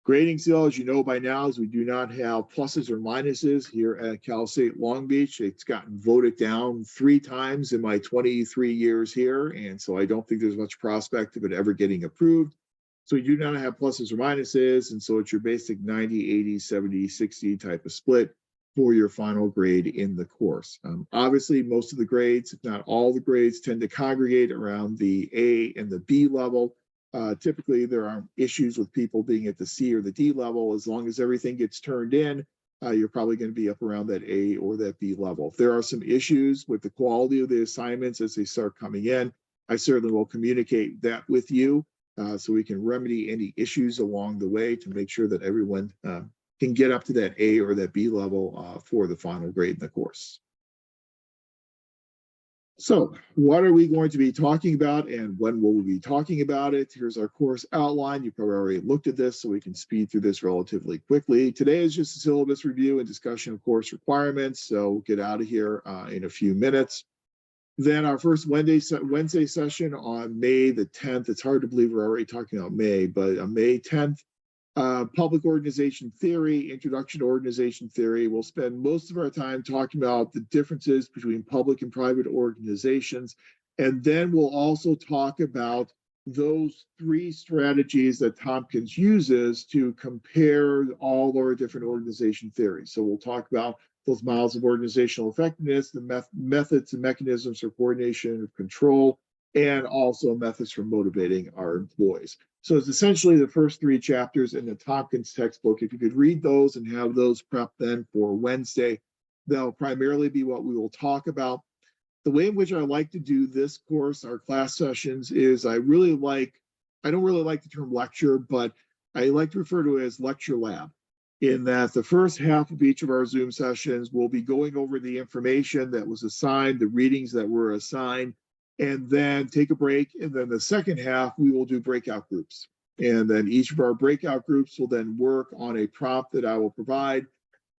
Grading scale, as you know by now, is we do not have pluses or minuses here at Cal State Long Beach. It's gotten voted down 3 times in my 23 years here. And so I don't think there's much prospect of it ever getting approved. So we do not have pluses or minuses. And so it's your basic 90, 80, 70, 60 type of split for your final grade in the course. Obviously, most of the grades, if not all the grades, tend to congregate around the A and the B level. Typically, there aren't issues with people being at the C or the D level. As long as everything gets turned in, you're probably going to be up around that A or that B level. If there are some issues with the quality of the assignments as they start coming in, I certainly will communicate that with you so we can remedy any issues along the way to make sure that everyone can get up to that A or that B level for the final grade in the course. So what are we going to be talking about and when will we be talking about it? Here's our course outline. You probably already looked at this, so we can speed through this relatively quickly. Today is just a syllabus review and discussion of course requirements. So we'll get out of here in a few minutes. Then our first Wednesday session on May the 10th. It's hard to believe we're already talking about May, but on May 10th, public organization theory, introduction to organization theory. We'll spend most of our time talking about the differences between public and private organizations. And then we'll also talk about those 3 strategies that Tompkins uses to compare all our different organization theories. So we'll talk about those models of organizational effectiveness, the methods and mechanisms for coordination and control, and also methods for motivating our employees. So it's essentially the first 3 chapters in the Tompkins textbook. If you could read those and have those prepped then for Wednesday, they'll primarily be what we will talk about. The way in which I like to do this course, our class sessions, is I don't really like the term lecture, but I like to refer to it as lecture lab, in that the first half of each of our Zoom sessions will be going over the information that was assigned, the readings that were assigned, and then take a break. And then the second half, we will do breakout groups. And then each of our breakout groups will then work on a prompt that I will provide.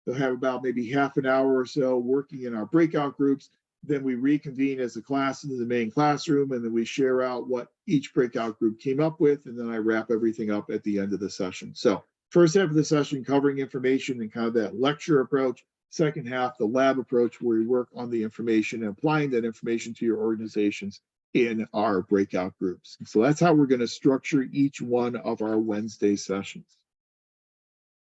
They'll have about maybe half an hour or so working in our breakout groups. Then we reconvene as a class into the main classroom, and then we share out what each breakout group came up with. And then I wrap everything up at the end of the session. So first half of the session covering information and kind of that lecture approach. Second half, the lab approach, where we work on the information and applying that information to your organizations in our breakout groups. So that's how we're going to structure each one of our Wednesday sessions.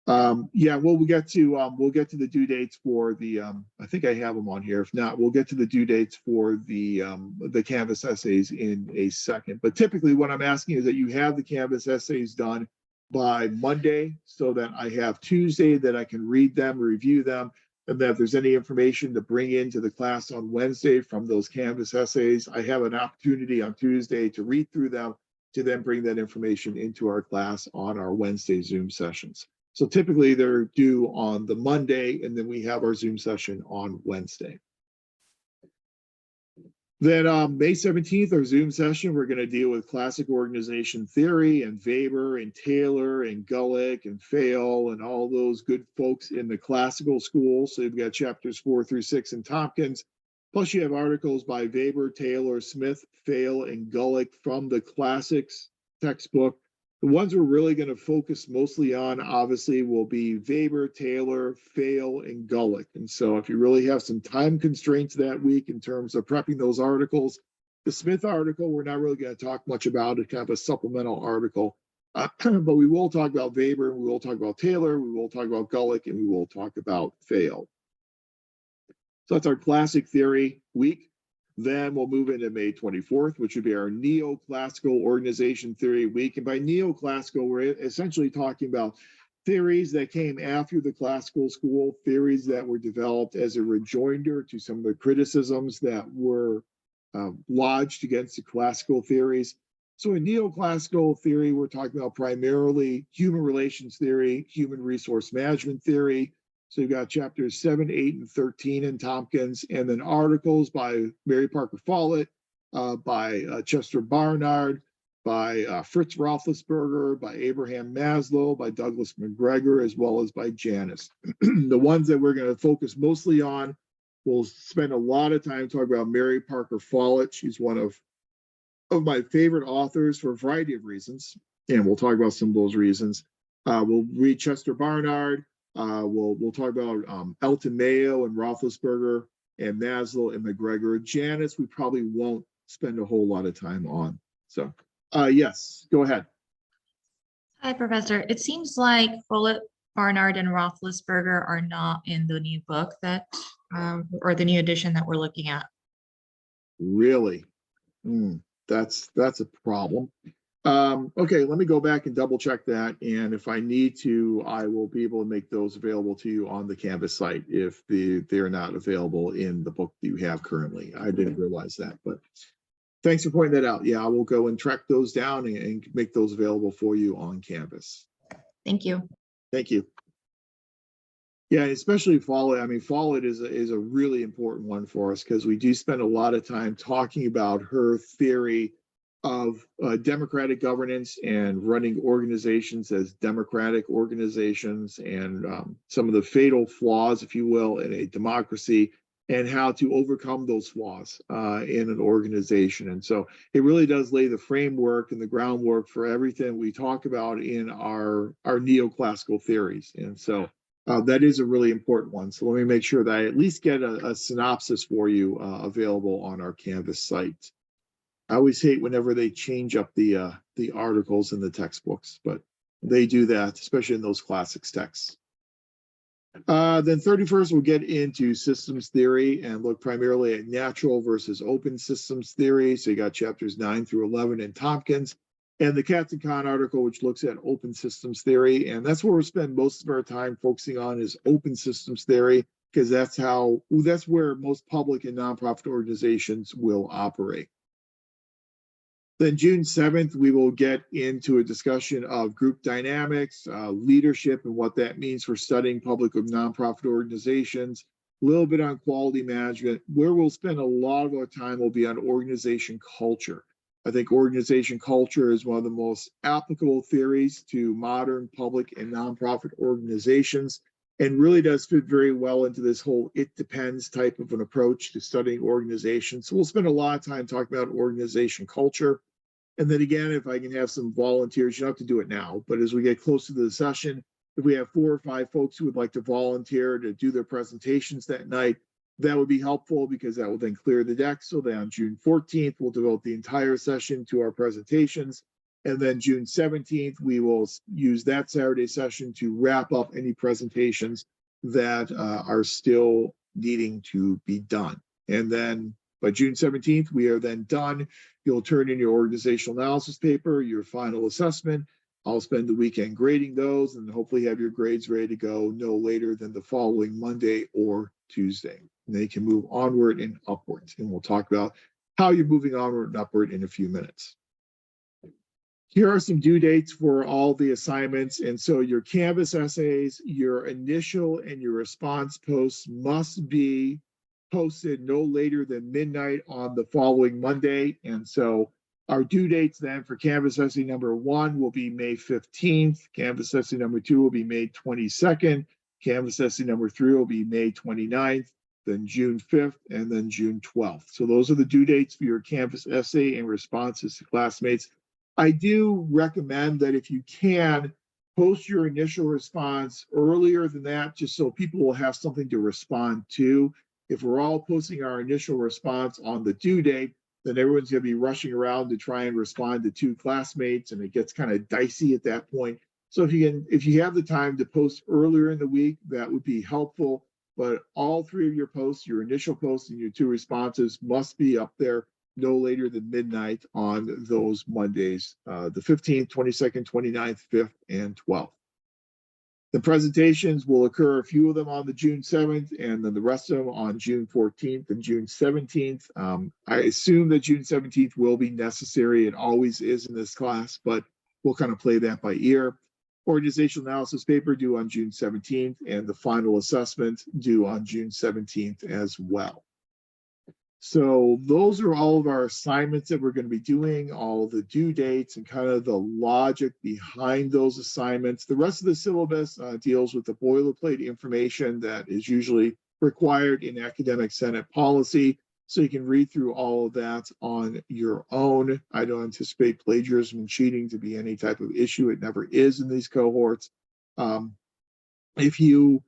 Yeah, well, we'll get to the due dates for the. I think I have them on here. If not, we'll get to the due dates for the Canvas essays in a second. But typically, what I'm asking is that you have the Canvas essays done by Monday, so that I have Tuesday that I can read them, review them, and that if there's any information to bring into the class on Wednesday from those Canvas essays, I have an opportunity on Tuesday to read through them, to then bring that information into our class on our Wednesday Zoom sessions. So typically they're due on the Monday, and then we have our Zoom session on Wednesday. Then May 17th, our Zoom session, we're going to deal with classic organization theory and Weber and Taylor and Gulick and Fail and all those good folks in the classical school. So you've got chapters 4 through 6 in Tompkins. Plus you have articles by Weber, Taylor, Smith, Fail, and Gulick from the classics textbook. The ones we're really going to focus mostly on, obviously, will be Weber, Taylor, Fail, and Gulick. And so if you really have some time constraints that week in terms of prepping those articles, the Smith article, we're not really going to talk much about. It's kind of a supplemental article. But we will talk about Weber, we will talk about Taylor, we will talk about Gulick, and we will talk about Fail. So that's our classic theory week. Then we'll move into May 24th, which would be our neoclassical organization theory week. And by neoclassical, we're essentially talking about theories that came after the classical school, theories that were developed as a rejoinder to some of the criticisms that were lodged against the classical theories. So in neoclassical theory, we're talking about primarily human relations theory, human resource management theory. So you've got chapters 7, 8, and 13 in Tompkins, and then articles by Mary Parker Follett, by Chester Barnard, by Fritz Roethlisberger, by Abraham Maslow, by Douglas McGregor, as well as by Janice. The ones that we're going to focus mostly on, we'll spend a lot of time talking about Mary Parker Follett. She's one of my favorite authors for a variety of reasons, and we'll talk about some of those reasons. We'll read Chester Barnard. We'll talk about Elton Mayo and Roethlisberger and Maslow and McGregor. Janice, we probably won't spend a whole lot of time on. So, yes, go ahead. Hi, Professor. It seems like Follett, Barnard, and Roethlisberger are not in the new book that, or the new edition that we're looking at. Really? That's a problem. Okay, let me go back and double check that. And if I need to, I will be able to make those available to you on the Canvas site if they're not available in the book that you have currently. I didn't realize that, but thanks for pointing that out. Yeah, I will go and track those down and make those available for you on Canvas. Thank you. Thank you. Yeah, especially Follett. I mean, Follett is a really important one for us because we do spend a lot of time talking about her theory of democratic governance and running organizations as democratic organizations and some of the fatal flaws, if you will, in a democracy and how to overcome those flaws in an organization. And so it really does lay the framework and the groundwork for everything we talk about in our neoclassical theories. And so that is a really important one. So let me make sure that I at least get a synopsis for you available on our Canvas site. I always hate whenever they change up the articles in the textbooks, but they do that, especially in those classics texts. Then 31st, we'll get into systems theory and look primarily at natural versus open systems theory. So you got chapters 9 through 11 in Tompkins, and the Katz Kahn article, which looks at open systems theory. And that's where we'll spend most of our time focusing on is open systems theory, because that's where most public and nonprofit organizations will operate. Then June 7th, we will get into a discussion of group dynamics, leadership, and what that means for studying public and nonprofit organizations, a little bit on quality management. Where we'll spend a lot of our time will be on organization culture. I think organization culture is one of the most applicable theories to modern public and nonprofit organizations and really does fit very well into this whole it depends type of an approach to studying organizations. So we'll spend a lot of time talking about organization culture. And then again, if I can have some volunteers, you don't have to do it now, but as we get closer to the session, if we have 4 or 5 folks who would like to volunteer to do their presentations that night, that would be helpful because that will then clear the deck. So then on June 14th, we'll devote the entire session to our presentations. And then June 17th, we will use that Saturday session to wrap up any presentations that are still needing to be done. And then by June 17th, we are then done. You'll turn in your organizational analysis paper, your final assessment. I'll spend the weekend grading those and hopefully have your grades ready to go no later than the following Monday or Tuesday. And they can move onward and upwards. And we'll talk about how you're moving onward and upward in a few minutes. Here are some due dates for all the assignments. And so your Canvas essays, your initial and your response posts must be posted no later than midnight on the following Monday. And so our due dates then for Canvas essay number 1 will be May 15th. Canvas essay number 2 will be May 22nd. Canvas essay number 3 will be May 29th, then June 5th, and then June 12th. So those are the due dates for your Canvas essay and responses to classmates. I do recommend that if you can, post your initial response earlier than that, just so people will have something to respond to. If we're all posting our initial response on the due date, then everyone's going to be rushing around to try and respond to 2 classmates, and it gets kind of dicey at that point. So if you have the time to post earlier in the week, that would be helpful. but all three of your posts, your initial post and your two responses, must be up there no later than midnight on those Mondays, the 15th, 22nd, 29th, 5th, and 12th. The presentations will occur, a few of them on the June 7th, and then the rest of them on June 14th and June 17th. I assume that June 17th will be necessary. It always is in this class, but we'll kind of play that by ear. Organizational analysis paper due on June 17th, and the final assessment due on June 17th as well. So those are all of our assignments that we're going to be doing, all the due dates and kind of the logic behind those assignments. The rest of the syllabus deals with the boilerplate information that is usually required in academic Senate policy. So you can read through all of that on your own. I don't anticipate plagiarism and cheating to be any type of issue. It never is in these cohorts. If you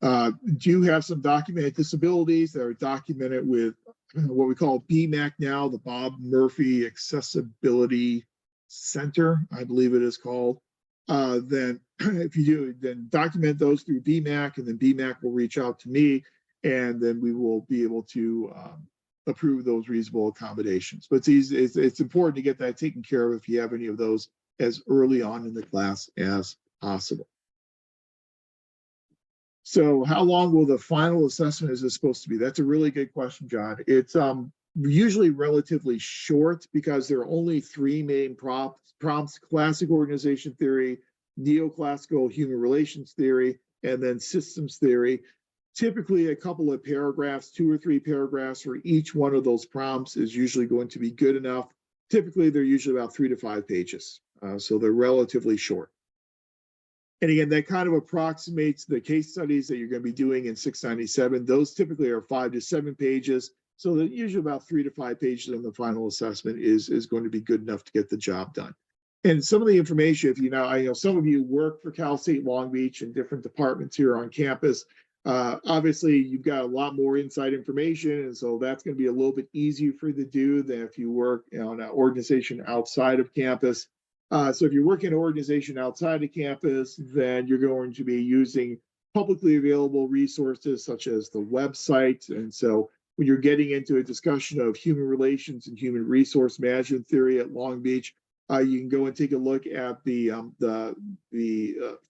do have some documented disabilities that are documented with what we call BMAC now, the Bob Murphy Accessibility Center, I believe it is called. Then if you do, then document those through BMAC, and then BMAC will reach out to me, and then we will be able to approve those reasonable accommodations. But it's important to get that taken care of if you have any of those as early on in the class as possible. So how long will the final assessment is this supposed to be? That's a really good question, John. It's usually relatively short because there are only three main prompts: classic organization theory, neoclassical human relations theory, and then systems theory. Typically a couple of paragraphs, 2 or 3 paragraphs for each one of those prompts is usually going to be good enough. Typically they're usually about 3 to 5 pages. So they're relatively short. And again, that kind of approximates the case studies that you're going to be doing in 697. Those typically are 5 to 7 pages. So that usually about 3 to 5 pages on the final assessment is going to be good enough to get the job done. And some of the information, if you know, I know some of you work for Cal State Long Beach and different departments here on campus. Obviously, you've got a lot more inside information, and so that's going to be a little bit easier for you to do than if you work on an organization outside of campus. So if you're working an organization outside of campus, then you're going to be using publicly available resources such as the website. And so when you're getting into a discussion of human relations and human resource management theory at Long Beach, you can go and take a look at the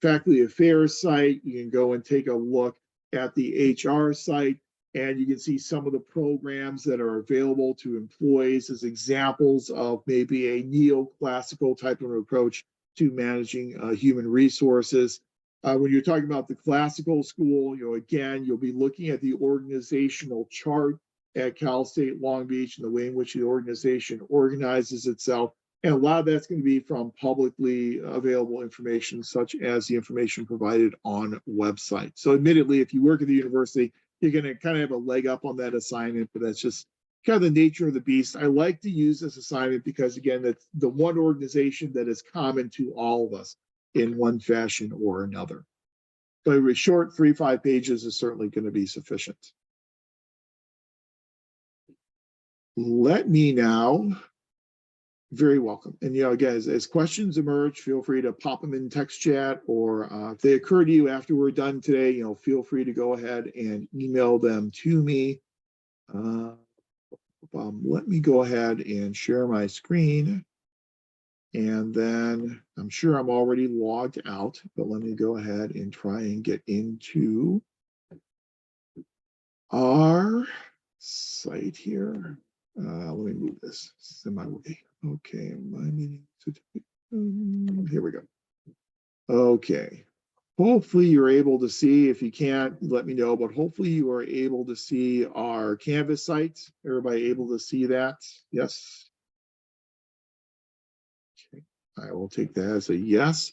faculty affairs site. You can go and take a look at the HR site, and you can see some of the programs that are available to employees as examples of maybe a neoclassical type of approach to managing human resources. When you're talking about the classical school, again, you'll be looking at the organizational chart at Cal State Long Beach and the way in which the organization organizes itself. And a lot of that's going to be from publicly available information, such as the information provided on website. So admittedly, if you work at the university, you're going to kind of have a leg up on that assignment, but that's just kind of the nature of the beast. I like to use this assignment because, again, that's the one organization that is common to all of us in one fashion or another. So a short 3-5 pages is certainly going to be sufficient. Let me now... Very welcome. And, again, as questions emerge, feel free to pop them in text chat, or if they occur to you after we're done today, feel free to go ahead and email them to me. Let me go ahead and share my screen. And then I'm sure I'm already logged out, but let me go ahead and try and get into our site here. Let me move this. It's in my way. Okay, my meeting. Here we go. Okay. Hopefully you're able to see. If you can't, let me know, but hopefully you are able to see our Canvas site. Everybody able to see that? Yes. Okay. I will take that as a yes.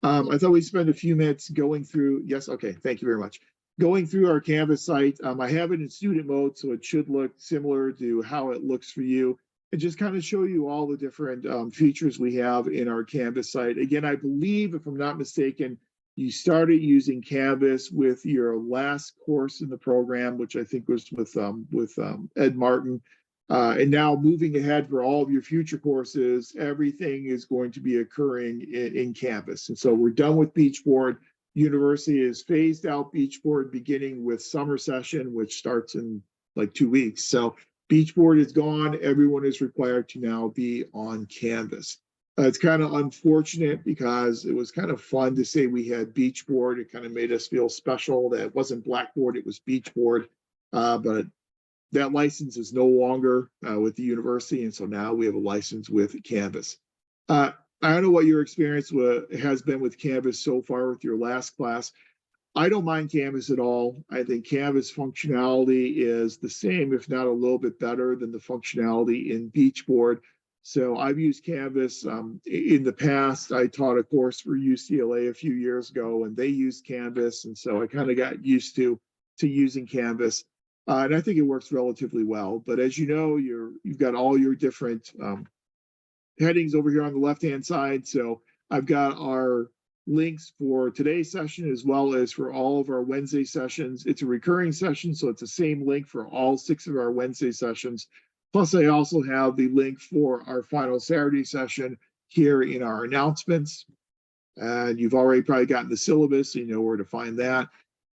I thought we'd spend a few minutes going through. Yes. Okay. Thank you very much. Going through our Canvas site. I have it in student mode, so it should look similar to how it looks for you. And just kind of show you all the different features we have in our Canvas site. Again, I believe, if I'm not mistaken, you started using Canvas with your last course in the program, which I think was with Ed Martin. And now moving ahead for all of your future courses, everything is going to be occurring in Canvas. And so we're done with Beachboard. University has phased out beach board beginning with summer session, which starts in like 2 weeks. So beach board is gone. Everyone is required to now be on Canvas. It's kind of unfortunate because it was kind of fun to say we had beach board. It kind of made us feel special that it wasn't Blackboard, it was beach board. But that license is no longer with the university. And so now we have a license with Canvas. I don't know what your experience has been with Canvas so far with your last class. I don't mind Canvas at all. I think Canvas functionality is the same, if not a little bit better than the functionality in Beachboard. So I've used Canvas in the past. I taught a course for UCLA a few years ago, and they used Canvas, and so I kind of got used to using Canvas. And I think it works relatively well. But as you know, you've got all your different headings over here on the left-hand side. So I've got our links for today's session as well as for all of our Wednesday sessions. It's a recurring session, so it's the same link for all 6 of our Wednesday sessions. Plus, I also have the link for our final Saturday session here in our announcements. And you've already probably gotten the syllabus, so you know where to find that.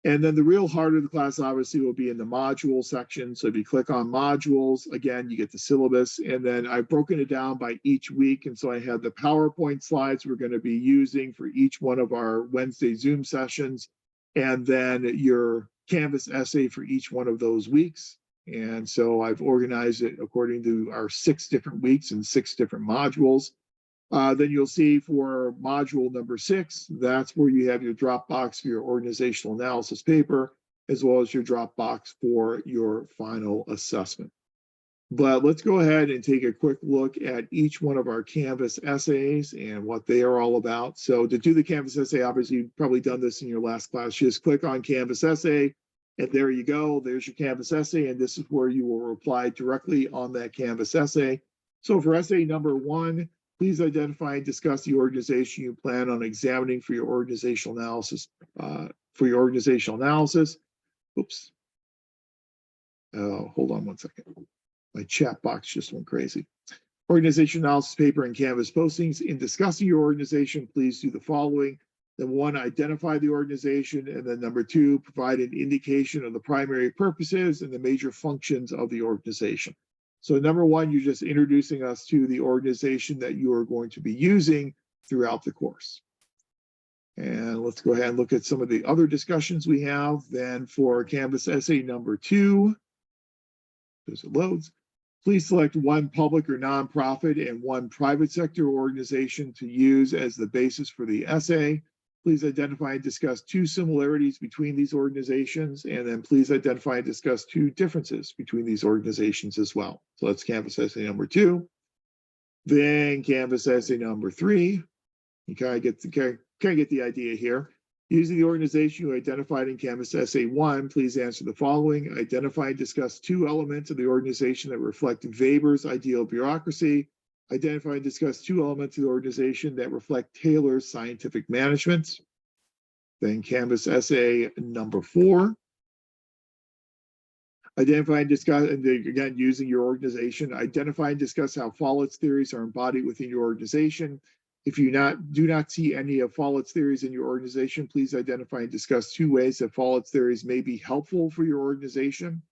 And then the real heart of the class obviously will be in the module section. So if you click on modules, again, you get the syllabus. And then I've broken it down by each week. And so I have the PowerPoint slides we're going to be using for each one of our Wednesday Zoom sessions. And then your Canvas essay for each one of those weeks. And so I've organized it according to our 6 different weeks and 6 different modules. Then you'll see for module number 6, that's where you have your Dropbox for your organizational analysis paper, as well as your Dropbox for your final assessment. But let's go ahead and take a quick look at each one of our Canvas essays and what they are all about. So to do the Canvas essay, obviously you've probably done this in your last class. Just click on Canvas essay, and there you go. There's your Canvas essay, and this is where you will reply directly on that Canvas essay. So for essay number 1, please identify and discuss the organization you plan on examining for your organizational analysis. Oops. Hold on one second. My chat box just went crazy. Organization analysis paper and Canvas postings. In discussing your organization, please do the following. Then 1, identify the organization. And then number 2, provide an indication of the primary purposes and the major functions of the organization. So number 1, you're just introducing us to the organization that you are going to be using throughout the course. And let's go ahead and look at some of the other discussions we have. Then for Canvas essay number 2, as it loads, please select 1 public or nonprofit and 1 private sector organization to use as the basis for the essay. Please identify and discuss 2 similarities between these organizations, and then please identify and discuss 2 differences between these organizations as well. So that's Canvas essay number 2. Then Canvas essay number 3. You kind of get the idea here. Using the organization you identified in Canvas essay 1, please answer the following. Identify and discuss 2 elements of the organization that reflect Weber's ideal bureaucracy. Identify and discuss 2 elements of the organization that reflect Taylor's scientific management. Then Canvas essay number 4. Identify and discuss, and again, using your organization, identify and discuss how Follett's theories are embodied within your organization. If you do not see any of Follett's theories in your organization, please identify and discuss 2 ways that Follett's theories may be helpful for your organization.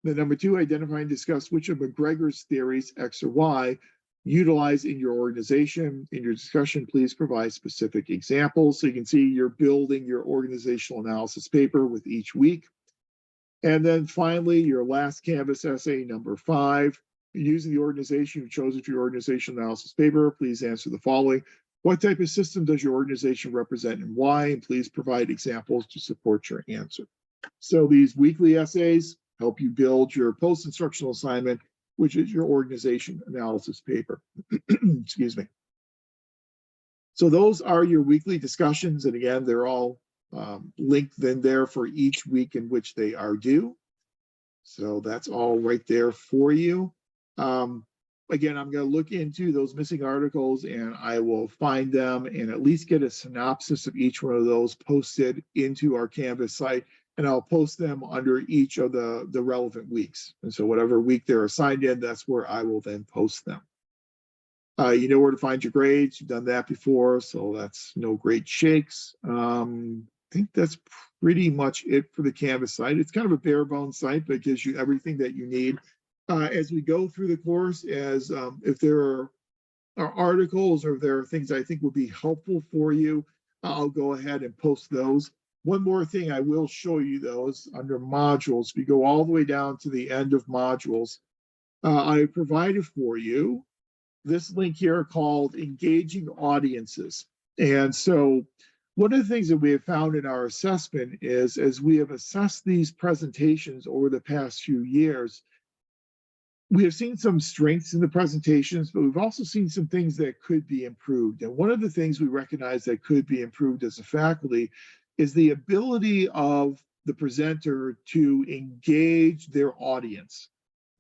Then number 2, identify and discuss which of McGregor's theories, X or Y, utilize in your organization. In your discussion, please provide specific examples. So you can see you're building your organizational analysis paper with each week. And then finally, your last Canvas essay, number 5, using the organization you've chosen for your organizational analysis paper, please answer the following. What type of system does your organization represent and why? And please provide examples to support your answer. So these weekly essays help you build your post-instructional assignment, which is your organization analysis paper. Excuse me. So those are your weekly discussions. And again, they're all linked in there for each week in which they are due. So that's all right there for you. Again, I'm going to look into those missing articles and I will find them and at least get a synopsis of each one of those posted into our Canvas site. And I'll post them under each of the relevant weeks. And so whatever week they're assigned in, that's where I will then post them. You know where to find your grades. You've done that before, so that's no great shakes. think that's pretty much it for the Canvas site. It's kind of a bare bones site, but it gives you everything that you need. As we go through the course, as if there are articles or if there are things I think will be helpful for you, I'll go ahead and post those. One more thing I will show you though is under modules. We go all the way down to the end of modules. I provided for you this link here called Engaging Audiences. And so one of the things that we have found in our assessment is, as we have assessed these presentations over the past few years, we have seen some strengths in the presentations, but we've also seen some things that could be improved. And one of the things we recognize that could be improved as a faculty is the ability of the presenter to engage their audience.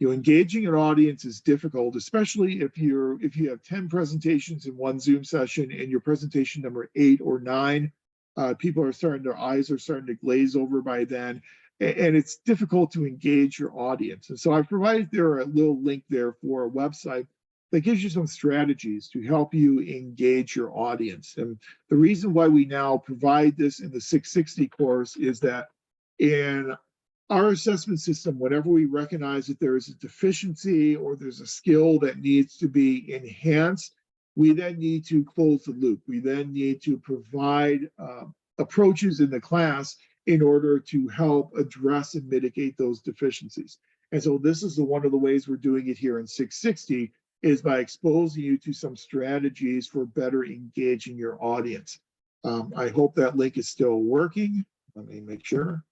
Engaging an audience is difficult, especially if you have 10 presentations in one Zoom session and your presentation number 8 or 9, their eyes are starting to glaze over by then, and it's difficult to engage your audience. And so I've provided there a little link there for a website that gives you some strategies to help you engage your audience. And the reason why we now provide this in the 660 course is that in our assessment system, whenever we recognize that there is a deficiency or there's a skill that needs to be enhanced, we then need to close the loop. We then need to provide approaches in the class in order to help address and mitigate those deficiencies. And so this is one of the ways we're doing it here in 660 is by exposing you to some strategies for better engaging your audience. I hope that link is still working. Let me make sure.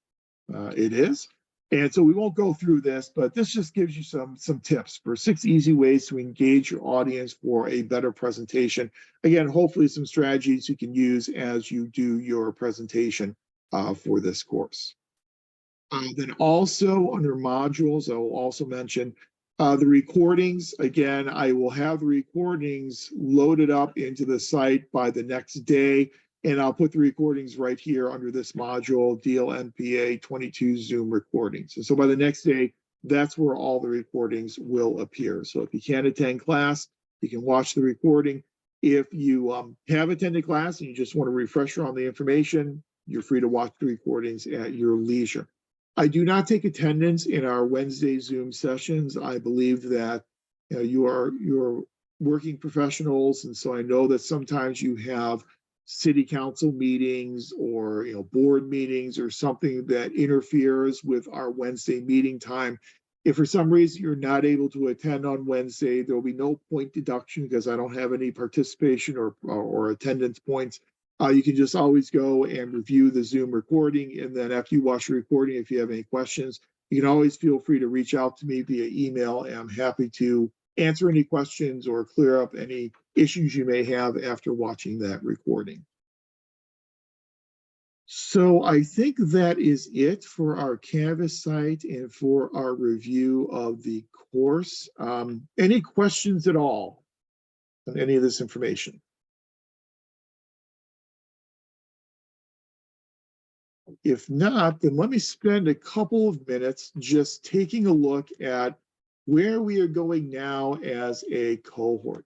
It is. And so we won't go through this, but this just gives you some tips for 6 easy ways to engage your audience for a better presentation. Again, hopefully some strategies you can use as you do your presentation for this course. Then also under modules, I will also mention the recordings. Again, I will have the recordings loaded up into the site by the next day. And I'll put the recordings right here under this module, DLMPA 22 Zoom recordings. And so by the next day, that's where all the recordings will appear. So if you can't attend class, you can watch the recording. If you have attended class and you just want a refresher on the information, you're free to watch the recordings at your leisure. I do not take attendance in our Wednesday Zoom sessions. I believe that you're working professionals. And so I know that sometimes you have city council meetings or board meetings or something that interferes with our Wednesday meeting time. If for some reason you're not able to attend on Wednesday, there will be no point deduction because I don't have any participation or attendance points. You can just always go and review the Zoom recording, and then after you watch the recording, if you have any questions, you can always feel free to reach out to me via email, and I'm happy to answer any questions or clear up any issues you may have after watching that recording. So I think that is it for our Canvas site and for our review of the course. Any questions at all on any of this information? If not, then let me spend a couple of minutes just taking a look at where we are going now as a cohort.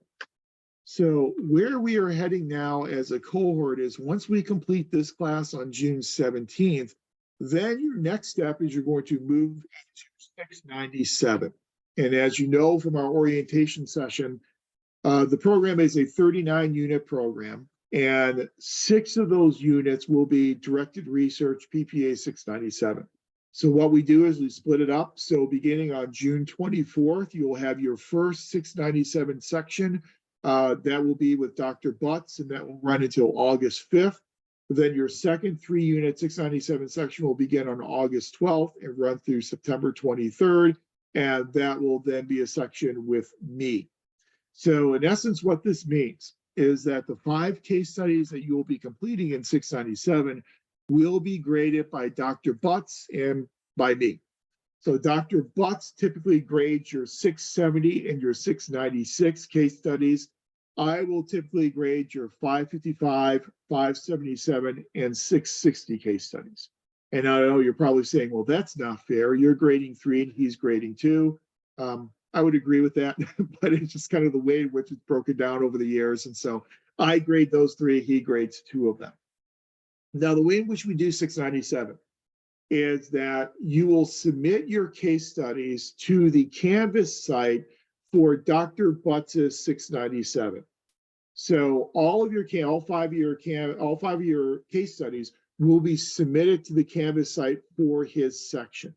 So where we are heading now as a cohort is once we complete this class on June 17th, then your next step is you're going to move into 697. And as you know from our orientation session, the program is a 39-unit program, and 6 of those units will be directed research PPA 697. So what we do is we split it up. So beginning on June 24th, you'll have your first 697 section. That will be with Dr. Butts, and that will run until August 5th. Then your second 3-unit 697 section will begin on August 12th and run through September 23rd. And that will then be a section with me. So in essence, what this means is that the 5 case studies that you will be completing in 697 will be graded by Dr. Butts and by me. So Dr. Butts typically grades your 670 and your 696 case studies. I will typically grade your 555, 577, and 660 case studies. And I know you're probably saying, well, that's not fair. You're grading 3 and he's grading 2. I would agree with that, but it's just kind of the way in which it's broken down over the years. And so I grade those 3, he grades 2 of them. Now, the way in which we do 697 is that you will submit your case studies to the Canvas site for Dr. Butts' 697. So all five of your case studies will be submitted to the Canvas site for his section.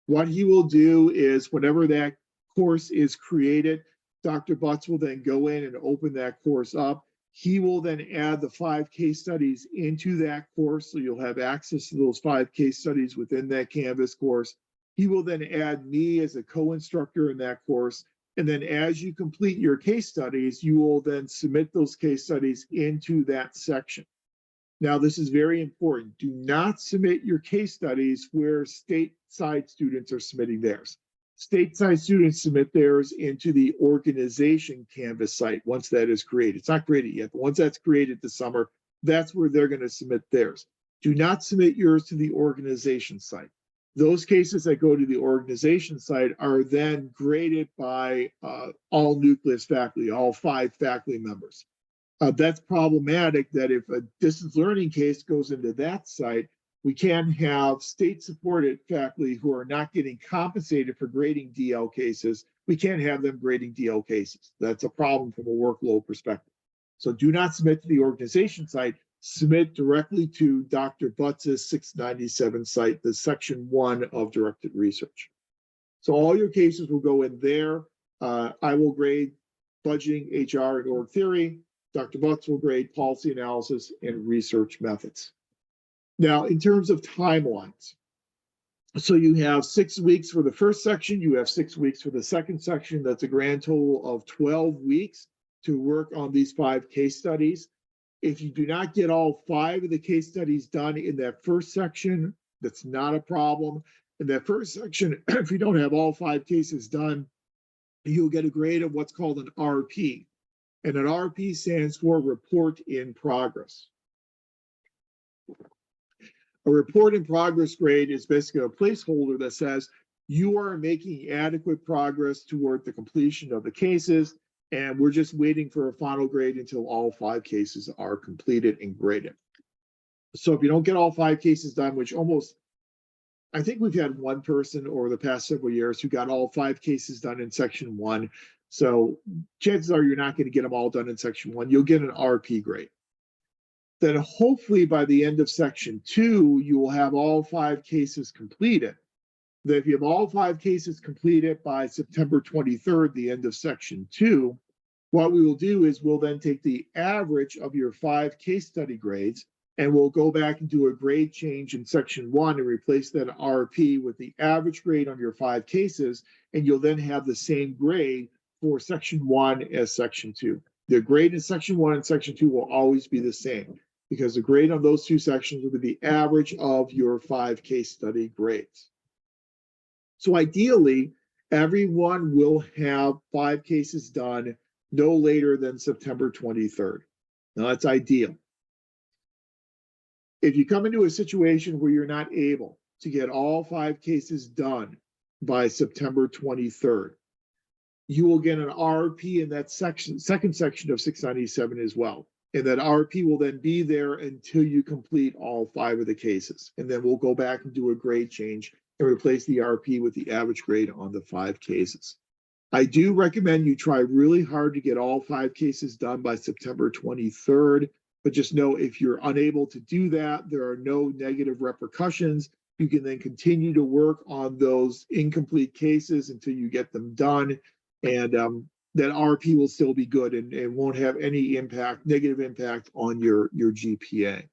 What he will do is whenever that course is created, Dr. Butts will then go in and open that course up. He will then add the 5 case studies into that course. So you'll have access to those 5 case studies within that Canvas course. He will then add me as a co-instructor in that course. And then as you complete your case studies, you will then submit those case studies into that section. Now, this is very important. Do not submit your case studies where stateside students are submitting theirs. Stateside students submit theirs into the organization Canvas site once that is created. It's not created yet, but once that's created this summer, that's where they're going to submit theirs. Do not submit yours to the organization site. Those cases that go to the organization site are then graded by all nucleus faculty, all 5 faculty members. That's problematic that if a distance learning case goes into that site, we can have state-supported faculty who are not getting compensated for grading DL cases. We can't have them grading DL cases. That's a problem from a workload perspective. So do not submit to the organization site. Submit directly to Dr. Butts' 697 site, the section 1 of directed research. So all your cases will go in there. I will grade budgeting, HR, and org theory. Dr. Butts will grade policy analysis and research methods. Now, in terms of timelines, so you have 6 weeks for the first section, you have 6 weeks for the second section. That's a grand total of 12 weeks to work on these 5 case studies. If you do not get all 5 of the case studies done in that first section, that's not a problem. In that first section, if you don't have all 5 cases done, you'll get a grade of what's called an RP. And an RP stands for report in progress. A report in progress grade is basically a placeholder that says you are making adequate progress toward the completion of the cases, and we're just waiting for a final grade until all 5 cases are completed and graded. So if you don't get all 5 cases done, which I think we've had one person over the past several years who got all 5 cases done in section 1. So chances are you're not going to get them all done in section 1. You'll get an RP grade. Then hopefully by the end of section 2, you will have all 5 cases completed. That if you have all 5 cases completed by September 23rd, the end of section 2, what we will do is we'll then take the average of your 5 case study grades and we'll go back and do a grade change in section 1 and replace that RP with the average grade on your 5 cases, and you'll then have the same grade for section 1 as section 2. The grade in section 1 and section 2 will always be the same because the grade on those 2 sections will be the average of your 5 case study grades. So ideally, everyone will have 5 cases done no later than September 23rd. Now that's ideal. If you come into a situation where you're not able to get all 5 cases done by September 23rd, you will get an RP in that second section of 697 as well. And that RP will then be there until you complete all 5 of the cases. And then we'll go back and do a grade change and replace the RP with the average grade on the 5 cases. I do recommend you try really hard to get all 5 cases done by September 23rd, but just know if you're unable to do that, there are no negative repercussions. You can then continue to work on those incomplete cases until you get them done. And that RP will still be good and won't have any negative impact on your GPA.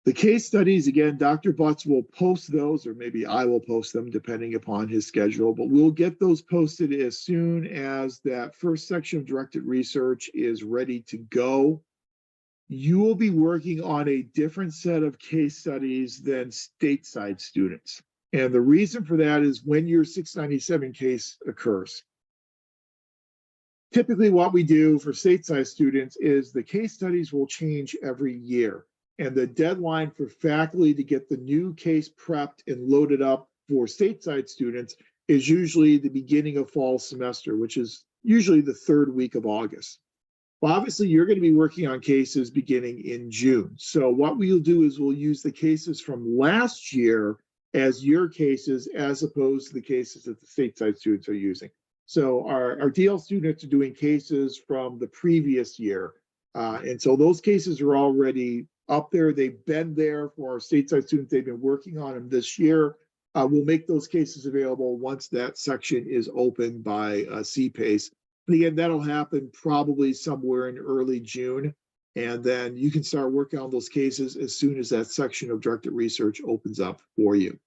The case studies, again, Dr. Butts will post those, or maybe I will post them depending upon his schedule, but we'll get those posted as soon as that first section of directed research is ready to go. You will be working on a different set of case studies than stateside students. And the reason for that is when your 697 case occurs. Typically what we do for stateside students is the case studies will change every year. And the deadline for faculty to get the new case prepped and loaded up for stateside students is usually the beginning of fall semester, which is usually the 3rd week of August. Well, obviously, you're going to be working on cases beginning in June. So what we'll do is we'll use the cases from last year as your cases, as opposed to the cases that the stateside students are using. So our DL students are doing cases from the previous year. And so those cases are already up there. They've been there for our stateside students. They've been working on them this year. We'll make those cases available once that section is open by CPACE. And again, that'll happen probably somewhere in early June. And then you can start working on those cases as soon as that section of directed research opens up for you.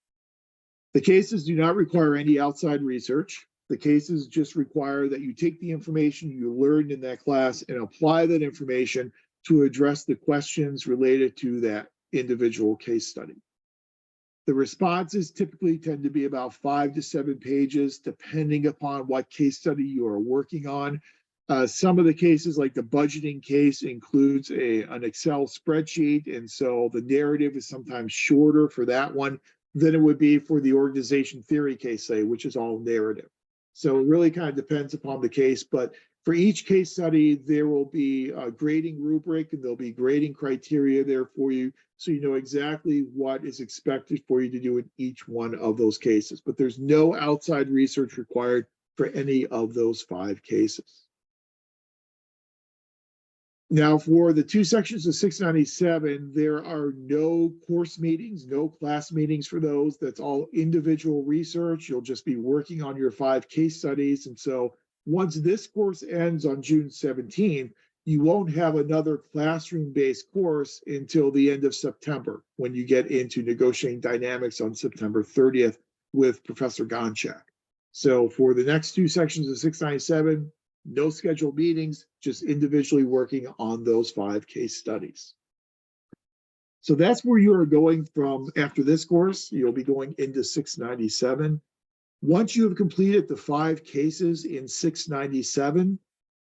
The cases do not require any outside research. The cases just require that you take the information you learned in that class and apply that information to address the questions related to that individual case study. The responses typically tend to be about 5 to 7 pages, depending upon what case study you are working on. Some of the cases, like the budgeting case, includes an Excel spreadsheet, and so the narrative is sometimes shorter for that one than it would be for the organization theory case, say, which is all narrative. So it really kind of depends upon the case, but for each case study, there will be a grading rubric and there'll be grading criteria there for you, so you know exactly what is expected for you to do in each one of those cases. But there's no outside research required for any of those 5 cases. Now, for the 2 sections of 697, there are no course meetings, no class meetings for those. That's all individual research. You'll just be working on your 5 case studies. And so once this course ends on June 17th, you won't have another classroom-based course until the end of September, when you get into negotiating dynamics on September 30th with Professor Gonchak. So for the next 2 sections of 697, no scheduled meetings, just individually working on those 5 case studies. So that's where you are going from after this course. You'll be going into 697. Once you have completed the 5 cases in 697,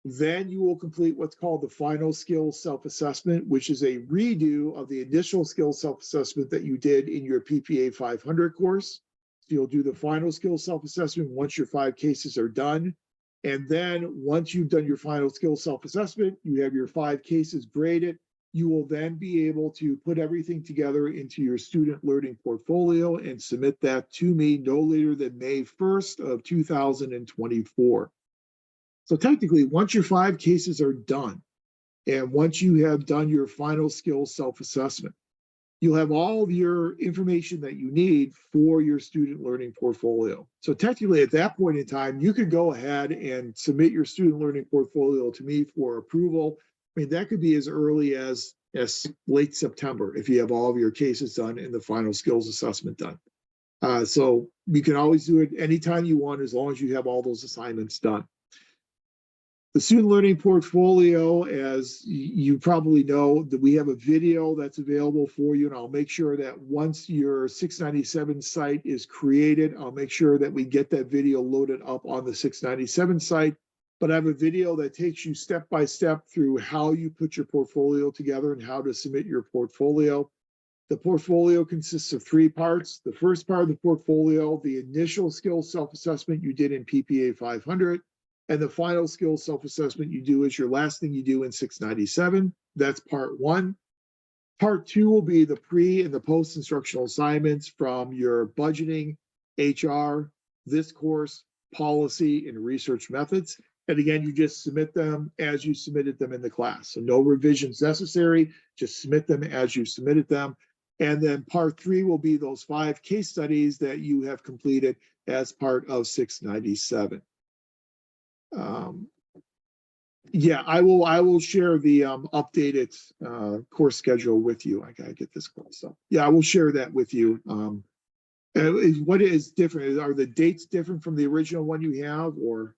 then you will complete what's called the final skills self-assessment, which is a redo of the initial skills self-assessment that you did in your PPA 500 course. So you'll do the final skills self-assessment once your 5 cases are done. And then once you've done your final skills self-assessment, you have your 5 cases graded, you will then be able to put everything together into your student learning portfolio and submit that to me no later than May 1st of 2024. So technically, once your 5 cases are done, and once you have done your final skills self-assessment, you'll have all of your information that you need for your student learning portfolio. So technically, at that point in time, you could go ahead and submit your student learning portfolio to me for approval. I mean, that could be as early as late September if you have all of your cases done and the final skills assessment done. So you can always do it anytime you want, as long as you have all those assignments done. The student learning portfolio, as you probably know, that we have a video that's available for you, and I'll make sure that once your 697 site is created, I'll make sure that we get that video loaded up on the 697 site. But I have a video that takes you step by step through how you put your portfolio together and how to submit your portfolio. The portfolio consists of 3 parts. The first part of the portfolio, the initial skills self-assessment you did in PPA 500. And the final skills self-assessment you do is your last thing you do in 697. That's part 1. Part 2 will be the pre and the post-instructional assignments from your budgeting, HR, this course, policy, and research methods. And again, you just submit them as you submitted them in the class. So no revisions necessary, just submit them as you submitted them. And then part 3 will be those 5 case studies that you have completed as part of 697. Yeah, I will share the updated course schedule with you. I gotta get this close up. Yeah, I will share that with you. What is different? Are the dates different from the original one you have, or?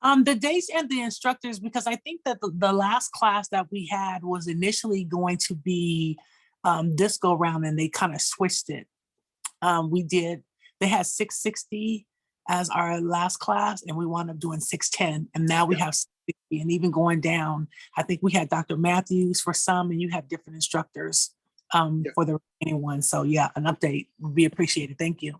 The dates and the instructors, because I think that the last class that we had was initially going to be this go round, and they kind of switched it. They had 660 as our last class, and we wound up doing 610, and now we have 660, and even going down, I think we had Dr. Matthews for some, and you have different instructors for the remaining ones. So yeah, an update would be appreciated. Thank you.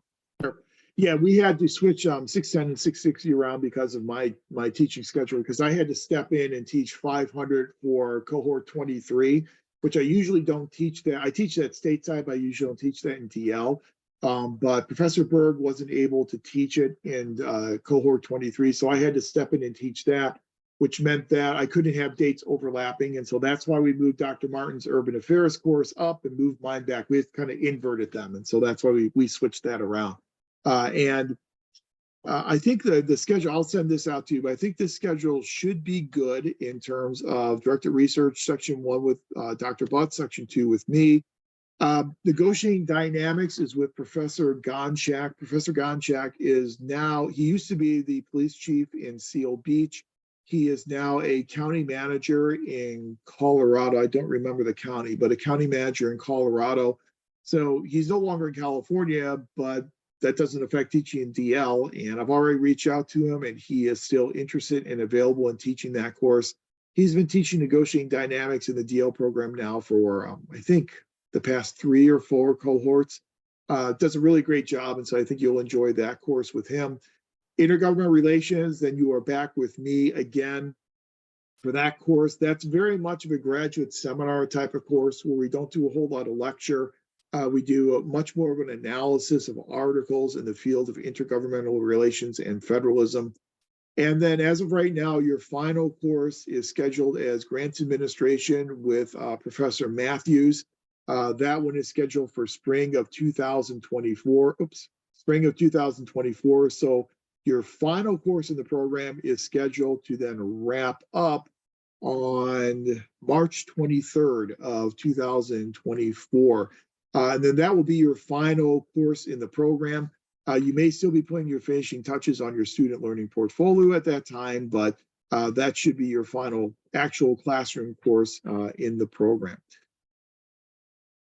Yeah, we had to switch 610 and 660 around because of my teaching schedule, because I had to step in and teach 500 for cohort 23, which I usually don't teach that. I teach that stateside, but I usually don't teach that in DL. But Professor Berg wasn't able to teach it in cohort 23, so I had to step in and teach that, which meant that I couldn't have dates overlapping. And so that's why we moved Dr. Martin's Urban Affairs course up and moved mine back. We kind of inverted them. And so that's why we switched that around. I think the schedule, I'll send this out to you, but I think this schedule should be good in terms of directed research, section 1 with Dr. Butt, section 2 with me. Negotiating dynamics is with Professor Gonchak. Professor Gonchak is now, he used to be the police chief in Seal Beach. He is now a county manager in Colorado. I don't remember the county, but a county manager in Colorado. So he's no longer in California, but that doesn't affect teaching in DL. And I've already reached out to him, and he is still interested and available in teaching that course. He's been teaching negotiating dynamics in the DL program now for, I think, the past 3 or 4 cohorts. Does a really great job. And so I think you'll enjoy that course with him. Intergovernmental relations, then you are back with me again for that course. That's very much of a graduate seminar type of course where we don't do a whole lot of lecture. We do much more of an analysis of articles in the field of intergovernmental relations and federalism. And then as of right now, your final course is scheduled as grants administration with Professor Matthews. That one is scheduled for spring of 2024. Spring of 2024. So your final course in the program is scheduled to then wrap up on March 23rd of 2024. And then that will be your final course in the program. You may still be putting your finishing touches on your student learning portfolio at that time, but that should be your final actual classroom course in the program.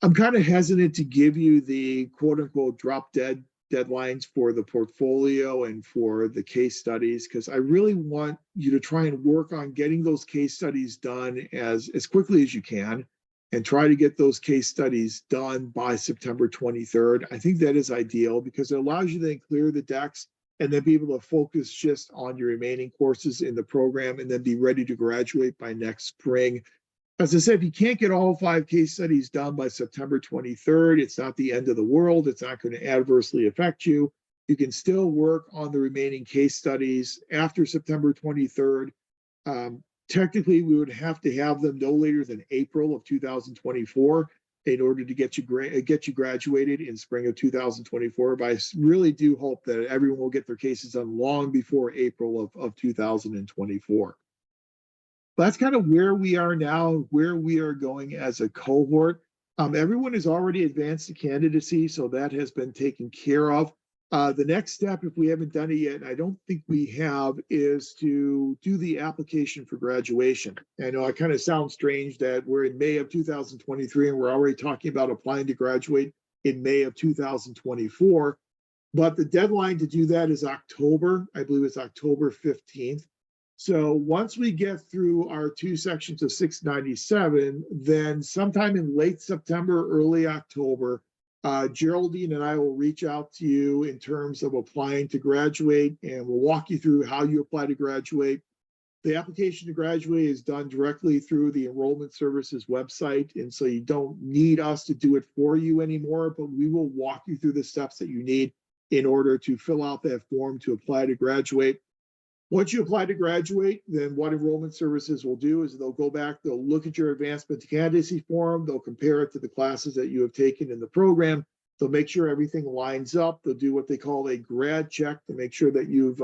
I'm kind of hesitant to give you the quote unquote drop dead deadlines for the portfolio and for the case studies, because I really want you to try and work on getting those case studies done as quickly as you can, and try to get those case studies done by September 23rd. I think that is ideal because it allows you to then clear the decks and then be able to focus just on your remaining courses in the program and then be ready to graduate by next spring. As I said, if you can't get all 5 case studies done by September 23rd, it's not the end of the world. It's not going to adversely affect you. You can still work on the remaining case studies after September 23rd. Technically, we would have to have them no later than April of 2024 in order to get you graduated in spring of 2024. But I really do hope that everyone will get their cases done long before April of 2024. That's kind of where we are now, where we are going as a cohort. Everyone has already advanced to candidacy, so that has been taken care of. The next step, if we haven't done it yet, and I don't think we have, is to do the application for graduation. I know it kind of sounds strange that we're in May of 2023 and we're already talking about applying to graduate in May of 2024. But the deadline to do that is October. I believe it's October 15th. So once we get through our 2 sections of 697, then sometime in late September, early October, Geraldine and I will reach out to you in terms of applying to graduate, and we'll walk you through how you apply to graduate. The application to graduate is done directly through the Enrollment Services website, and so you don't need us to do it for you anymore, but we will walk you through the steps that you need in order to fill out that form to apply to graduate. Once you apply to graduate, then what Enrollment Services will do is they'll go back, they'll look at your advancement to candidacy form, they'll compare it to the classes that you have taken in the program, they'll make sure everything lines up, they'll do what they call a grad check to make sure that you've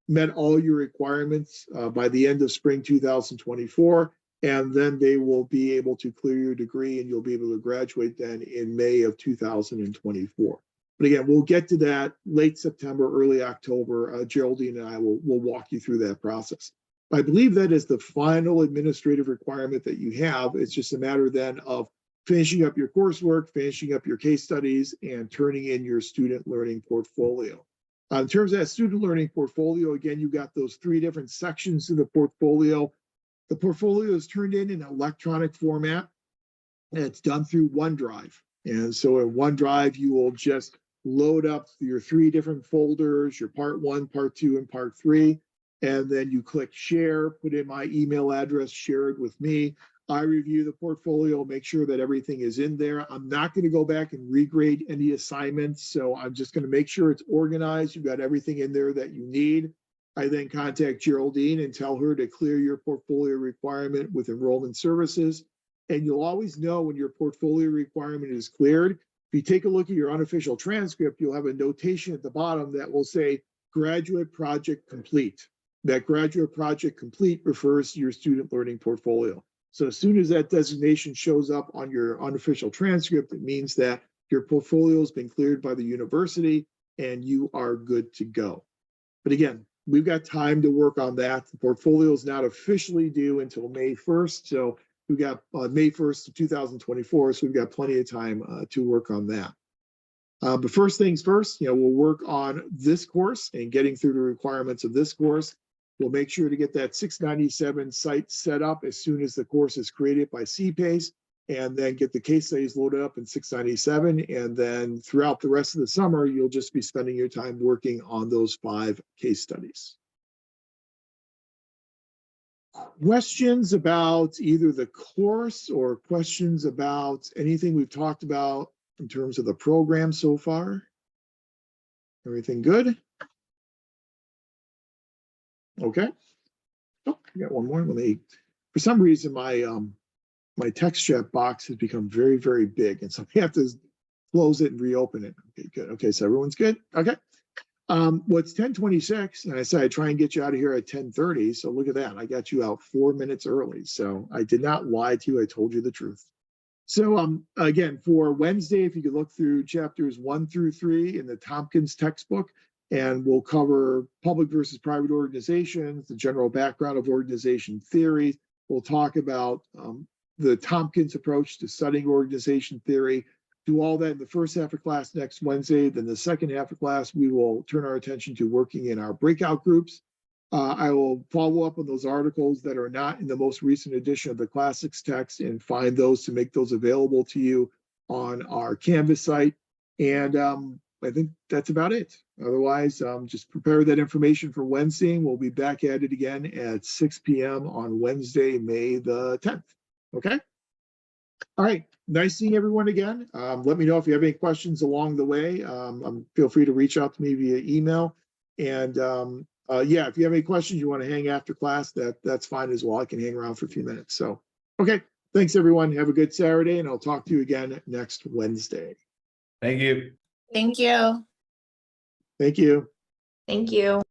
met all your requirements by the end of spring 2024, and then they will be able to clear your degree and you'll be able to graduate then in May of 2024. But again, we'll get to that late September, early October. Geraldine and I will walk you through that process. I believe that is the final administrative requirement that you have. It's just a matter then of finishing up your coursework, finishing up your case studies, and turning in your student learning portfolio. In terms of that student learning portfolio, again, you've got those 3 different sections of the portfolio. The portfolio is turned in an electronic format, and it's done through OneDrive. And so in OneDrive, you will just load up your 3 different folders, your part 1, part 2, and part 3. And then you click share, put in my email address, share it with me. I review the portfolio, make sure that everything is in there. I'm not going to go back and regrade any assignments. So I'm just going to make sure it's organized. You've got everything in there that you need. I then contact Geraldine and tell her to clear your portfolio requirement with enrollment services. And you'll always know when your portfolio requirement is cleared. If you take a look at your unofficial transcript, you'll have a notation at the bottom that will say graduate project complete. That graduate project complete refers to your student learning portfolio. So as soon as that designation shows up on your unofficial transcript, it means that your portfolio has been cleared by the university and you are good to go. But again, we've got time to work on that. The portfolio is not officially due until May 1st. So we've got May 1st of 2024. So we've got plenty of time to work on that. But first things first, we'll work on this course and getting through the requirements of this course. We'll make sure to get that 697 site set up as soon as the course is created by CPACE, and then get the case studies loaded up in 697. And then throughout the rest of the summer, you'll just be spending your time working on those 5 case studies. Questions about either the course or questions about anything we've talked about in terms of the program so far? Everything good? Okay. Oh, I got one more. For some reason, my text chat box has become very, very big. And so we have to close it and reopen it. Okay, good. Okay, so everyone's good. Okay. It's 10:26, and I said I'd try and get you out of here at 10:30. So look at that. I got you out 4 minutes early. So I did not lie to you. I told you the truth. So again, for Wednesday, if you could look through chapters 1 through 3 in the Tompkins textbook, and we'll cover public versus private organizations, the general background of organization theory. We'll talk about the Tompkins approach to studying organization theory. Do all that in the first half of class next Wednesday. Then the second half of class, we will turn our attention to working in our breakout groups. I will follow up on those articles that are not in the most recent edition of the classics text and find those to make those available to you on our Canvas site. And I think that's about it. Otherwise, just prepare that information for Wednesday. We'll be back at it again at 6 p.m. on Wednesday, May the 10th. Okay? All right. Nice seeing everyone again. Let me know if you have any questions along the way. Feel free to reach out to me via email. And yeah, if you have any questions you want to hang after class, that's fine as well. I can hang around for a few minutes. So, okay. Thanks, everyone. Have a good Saturday, and I'll talk to you again next Wednesday. Thank you. Thank you. Thank you. Thank you.